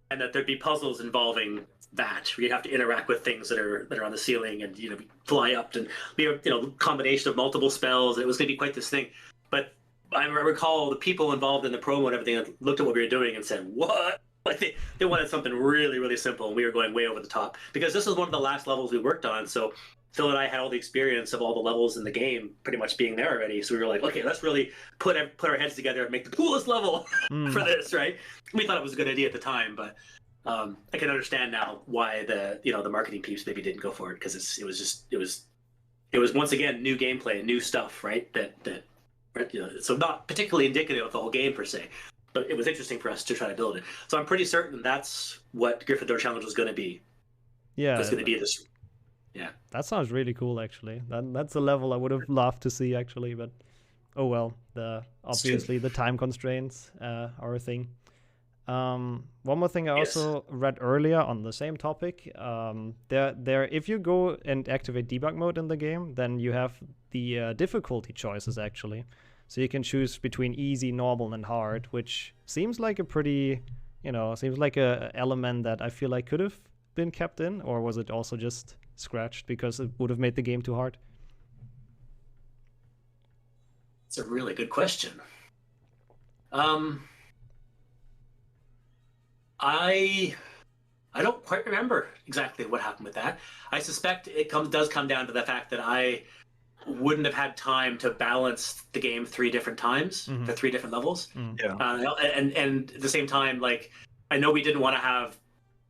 and that there'd be puzzles involving that, where you'd have to interact with things that are on the ceiling, and fly up and be a combination of multiple spells. It was going to be quite this thing. But I recall the people involved in the promo and everything looked at what we were doing and said, "What? Like they wanted something really, really simple, and we were going way over the top because this was one of the last levels we worked on. So Phil and I had all the experience of all the levels in the game pretty much being there already. So we were like, okay, let's really put our heads together and make the coolest level for this, right? We thought it was a good idea at the time, but I can understand now why the marketing peeps maybe didn't go for it, because it was once again new gameplay, new stuff, right? That so not particularly indicative of the whole game per se, but it was interesting for us to try to build it. So I'm pretty certain that's what Gryffindor Challenge was going to be. Yeah, it's going to be this. Yeah, that sounds really cool. Actually, that's a level I would have loved to see actually, but oh well. Obviously the time constraints are a thing. One more thing I also read earlier on the same topic. If you go and activate debug mode in the game, then you have the difficulty choices actually. So you can choose between easy, normal, and hard, which seems like a pretty, seems like a element that I feel like could have been kept in, or was it also just scratched because it would have made the game too hard? It's a really good question. I don't quite remember exactly what happened with that. I suspect it does come down to the fact that I wouldn't have had time to balance the game 3 different times for 3 different levels. Yeah. And at the same time, like, I know we didn't want to have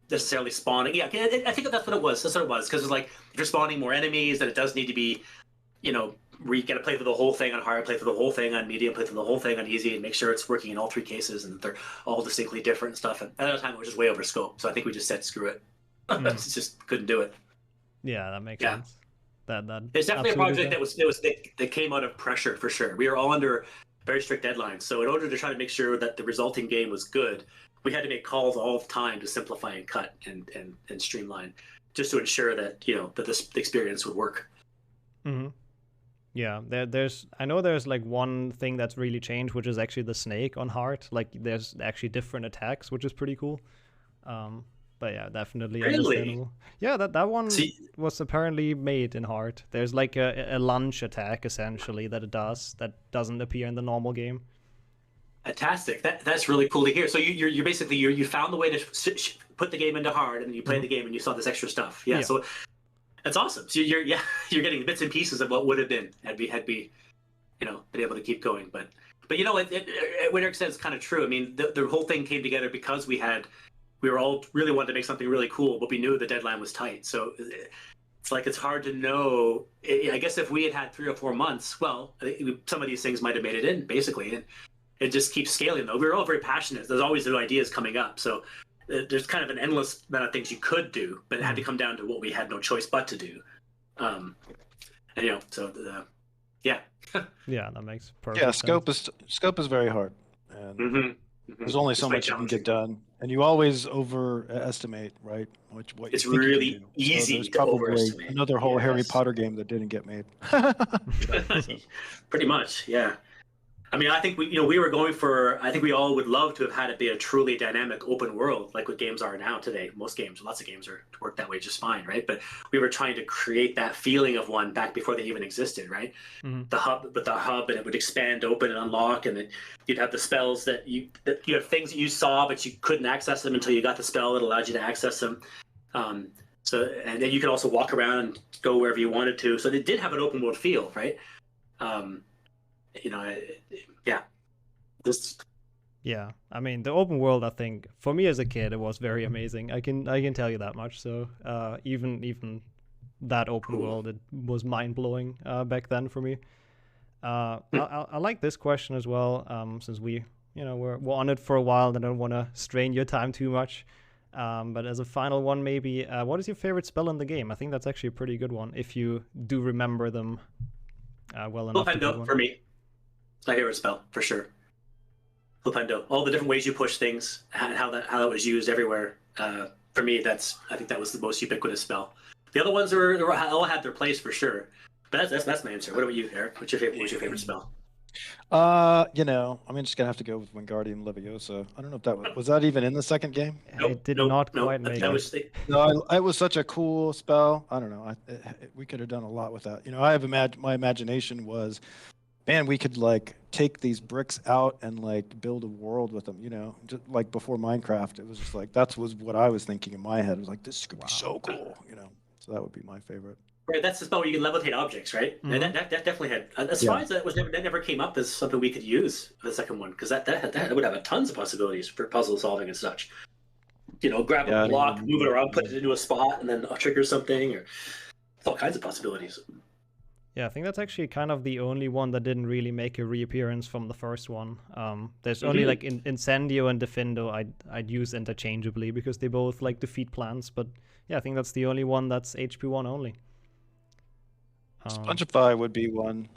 necessarily spawning. Yeah, I think that's what it was. That's what it was, because it's like if you're spawning more enemies, then it does need to be, where you got to play through the whole thing on hard, play through the whole thing on medium, play through the whole thing on easy, and make sure it's working in all 3 cases and that they're all distinctly different and stuff. And at the time, it was just way over scope. So I think we just said, screw it. Just couldn't do it. Yeah, that makes sense. That it's definitely a project that came out of pressure for sure. We were all under very strict deadlines. So in order to try to make sure that the resulting game was good, we had to make calls all the time to simplify and cut and streamline, just to ensure that that this experience would work. Yeah, I know there's like one thing that's really changed, which is actually the snake on hard. Like there's actually different attacks, which is pretty cool. But yeah, definitely understandable. Yeah, that one was apparently made in hard. There's like a lunge attack essentially that it does that doesn't appear in the normal game. Fantastic. That's really cool to hear. So you're basically you found the way to put the game into hard, and then you played the game and you saw this extra stuff. Yeah. So that's awesome. So you're getting bits and pieces of what would have been had we been able to keep going. But what Eric said is kind of true. I mean, the whole thing came together because we were all really wanted to make something really cool, but we knew the deadline was tight. So it's like it's hard to know. I guess if we had 3 or 4 months, well, some of these things might have made it in basically, and it just keeps scaling. Though we were all very passionate. There's always new ideas coming up, so there's kind of an endless amount of things you could do, but it had to come down to what we had no choice but to do. Yeah, that makes perfect sense. Scope is very hard, and there's only so much you can get done, and you always overestimate, right? What it's you think really you can do. easy So there's to probably overestimate. another whole Harry Potter game that didn't get made. Pretty much, yeah. I mean, I think we were going for. I think we all would love to have had it be a truly dynamic open world, like what games are now today. Lots of games work that way just fine, right? But we were trying to create that feeling of one back before they even existed, right? The hub, and it would expand, open, and unlock, and then you'd have the spells that you have things that you saw, but you couldn't access them until you got the spell that allowed you to access them. So, and then you could also walk around and go wherever you wanted to. So they did have an open world feel, right? Yeah, I mean the open world, I think for me as a kid it was very amazing. I can tell you that much. So even that open world, it was mind-blowing back then for me. I like this question as well, since we're on it for a while and I don't want to strain your time too much. But as a final one, maybe what is your favorite spell in the game? I think that's actually a pretty good one if you do remember them well enough. Flipendo for me. It's my favorite spell for sure. Flipendo. All the different ways you push things, how that was used everywhere. For me, I think that was the most ubiquitous spell. The other ones all had their place for sure. But that's my answer. What about you, Eric? What's your favorite spell? I'm just gonna have to go with Wingardium Leviosa. I don't know if that was that even in the second game. It did not quite make it. It was such a cool spell. I don't know. We could have done a lot with that. I have my imagination was man, we could like take these bricks out and like build a world with them, you know, just like before Minecraft. It was just like, was what I was thinking in my head. It was like, this could be so cool, you know. So that would be my favorite. Right, that's the spell where you can levitate objects, right? And that definitely had. As far as that never came up as something we could use for the second one, because that would have tons of possibilities for puzzle solving and such. You know, grab a block, move it around, put it into a spot, and then trigger something, or all kinds of possibilities. Yeah, I think that's actually kind of the only one that didn't really make a reappearance from the first one. There's only like Incendio and Defendo I'd use interchangeably because they both like defeat plants. But yeah, I think that's the only one that's HP1 only. Spongify would be one.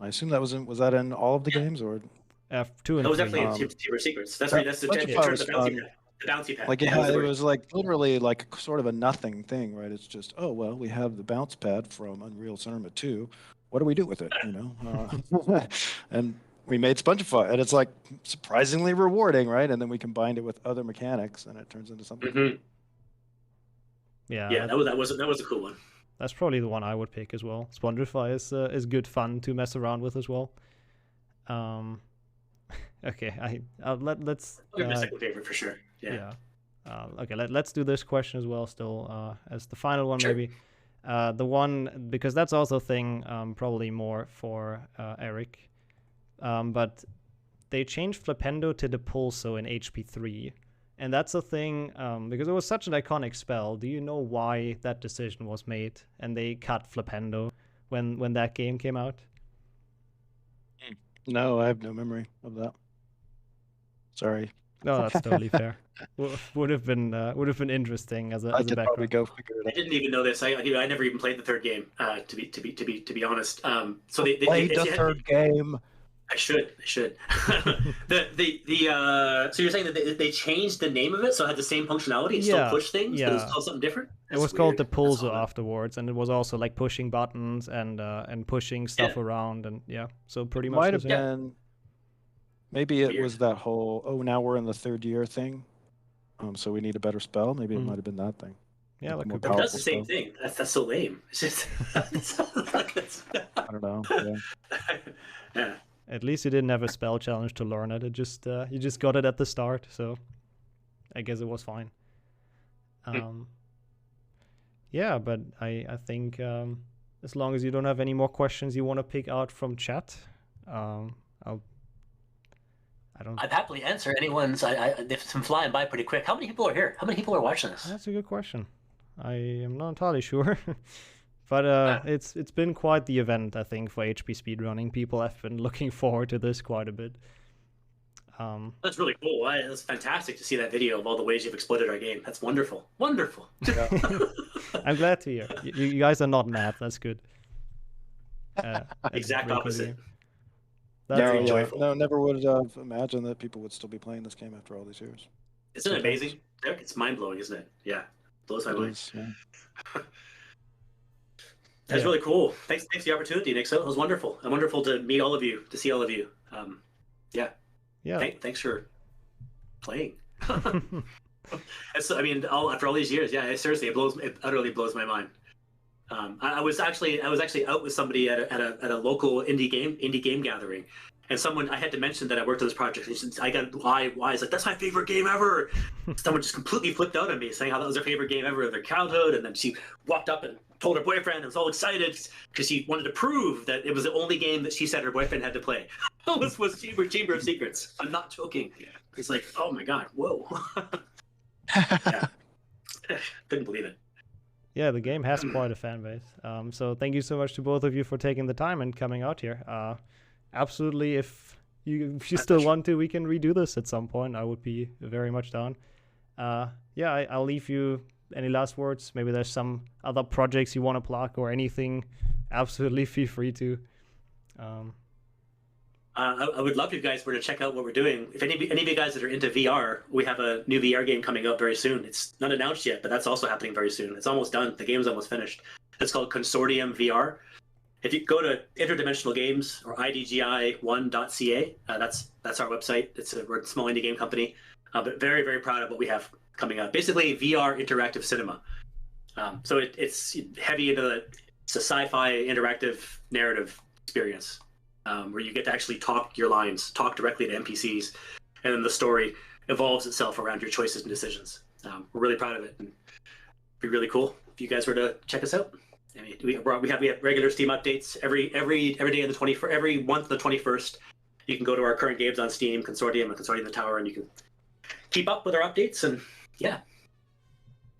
I assume that was that in all of the games or? 2 and 3. That was definitely in Team of Secrets. That's the bouncy pad. Like it was like literally like sort of a nothing thing, right? It's just, oh well, we have the bounce pad from Unreal Cinema 2. What do we do with it? You know, and we made Spongify, and it's like surprisingly rewarding, right? And then we combined it with other mechanics, and it turns into something. Yeah, that was a cool one. That's probably the one I would pick as well. Spongify is good fun to mess around with as well. Okay, let's. I'll give it a second favorite for sure. Yeah. Okay, let's do this question as well. Still, as the final one, sure. maybe. The one, because that's also a thing, probably more for Eric. But they changed Flipendo to Depulso in HP3. And that's a thing, because it was such an iconic spell. Do you know why that decision was made? And they cut Flipendo when that game came out? No, I have no memory of that. Sorry. No, that's totally fair. Would have been interesting as a I could background. probably go figure it out. I didn't even know this. I never even played the third game. To be honest. So they played the third game. I should. So you're saying that they changed the name of it, so it had the same functionality, it still pushed things, but it was called something different? It was called Depulso afterwards, and it was also like pushing buttons and pushing stuff around, and so pretty much might have been. Maybe it Weird. was that whole, now we're in the third year thing, so we need a better spell. Maybe it might have been that thing. Yeah, like that more could be. That's the same thing. That's so lame. It's just I don't know. Yeah. At least you didn't have a spell challenge to learn it. It just you just got it at the start, so I guess it was fine. Yeah, but I think as long as you don't have any more questions you want to pick out from chat, I'd happily answer anyone's. If I'm flying by pretty quick. How many people are here? How many people are watching this? That's a good question. I am not entirely sure. But it's been quite the event, I think, for HP speedrunning. People have been looking forward to this quite a bit. That's really cool. It's fantastic to see that video of all the ways you've exploited our game. That's wonderful. Wonderful. Yeah. I'm glad to hear. You guys are not mad. That's good. Exact opposite. No, never would have imagined that people would still be playing this game after all these years. Isn't it amazing? It's mind-blowing, isn't it? Yeah. Blows my mind. That's really cool. Thanks for the opportunity, Nick. So it was wonderful. And wonderful to meet all of you, to see all of you. Yeah. Thanks for playing. After all these years, seriously, it utterly blows my mind. I was actually out with somebody at a local indie game gathering, and I had to mention that I worked on this project. And she said, I got why? It's like, that's my favorite game ever. Someone just completely flipped out on me, saying how that was their favorite game ever of their childhood, and then she walked up and told her boyfriend and was all excited because she wanted to prove that it was the only game that she said her boyfriend had to play. This was Chamber of Secrets. I'm not joking. It's like, oh my god, whoa. Couldn't believe it. Yeah, the game has quite a fan base. So thank you so much to both of you for taking the time and coming out here. Absolutely, if you still want to, we can redo this at some point. I would be very much down. I'll leave you any last words. Maybe there's some other projects you want to plug or anything. Absolutely feel free to. I would love if you guys were to check out what we're doing. If any of you guys that are into VR, we have a new VR game coming out very soon. It's not announced yet, but that's also happening very soon. It's almost done. The game's almost finished. It's called Consortium VR. If you go to Interdimensional Games or idgi1.ca, that's our website. We're a small indie game company, but very, very proud of what we have coming up. Basically, VR interactive cinema. So it's heavy into it's a sci-fi interactive narrative experience. where you get to actually talk your lines, talk directly to NPCs, and then the story evolves itself around your choices and decisions. We're really proud of it, and it'd be really cool if you guys were to check us out. I mean, we have regular Steam updates every day of the every month of the 21st. You can go to our current games on Steam, Consortium and Consortium the Tower, and you can keep up with our updates. And yeah,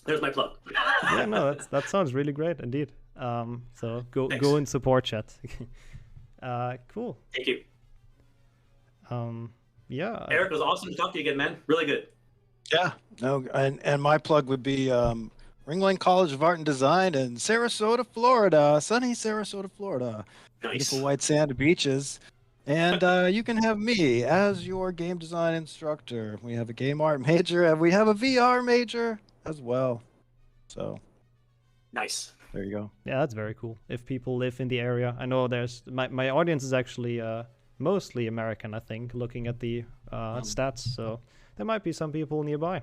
there's my plug. Yeah, no, that sounds really great indeed. So go and support chat. Cool. Thank you. Yeah. Eric, it was awesome to talk to you again, man. Really good. Yeah. No, and my plug would be Ringling College of Art and Design in Sarasota, Florida. Sunny Sarasota, Florida. Nice. Beautiful white sand beaches. And you can have me as your game design instructor. We have a game art major and we have a VR major as well. So nice. There you go. Yeah, that's very cool. If people live in the area, I know there's my audience is actually mostly American, I think, looking at the stats. So there might be some people nearby.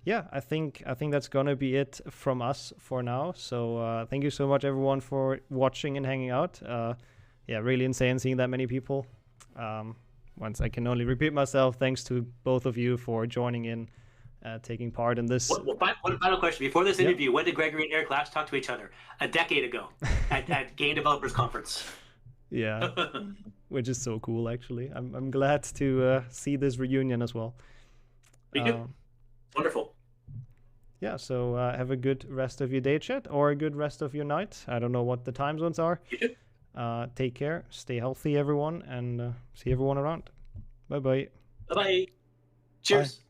Yeah, I think that's gonna be it from us for now. So thank you so much, everyone, for watching and hanging out. Yeah, really insane seeing that many people. Once I can only repeat myself, thanks to both of you for joining in, taking part in this. One final question. Before this interview, when did Gregory and Eric last talk to each other? A decade ago at Game Developers Conference. Yeah, which is so cool, actually. I'm glad to see this reunion as well. Me too. Wonderful. Yeah, so have a good rest of your day, chat, or a good rest of your night. I don't know what the time zones are. You too. Take care, stay healthy, everyone, and see everyone around. Bye-bye. Bye-bye. Cheers. Bye.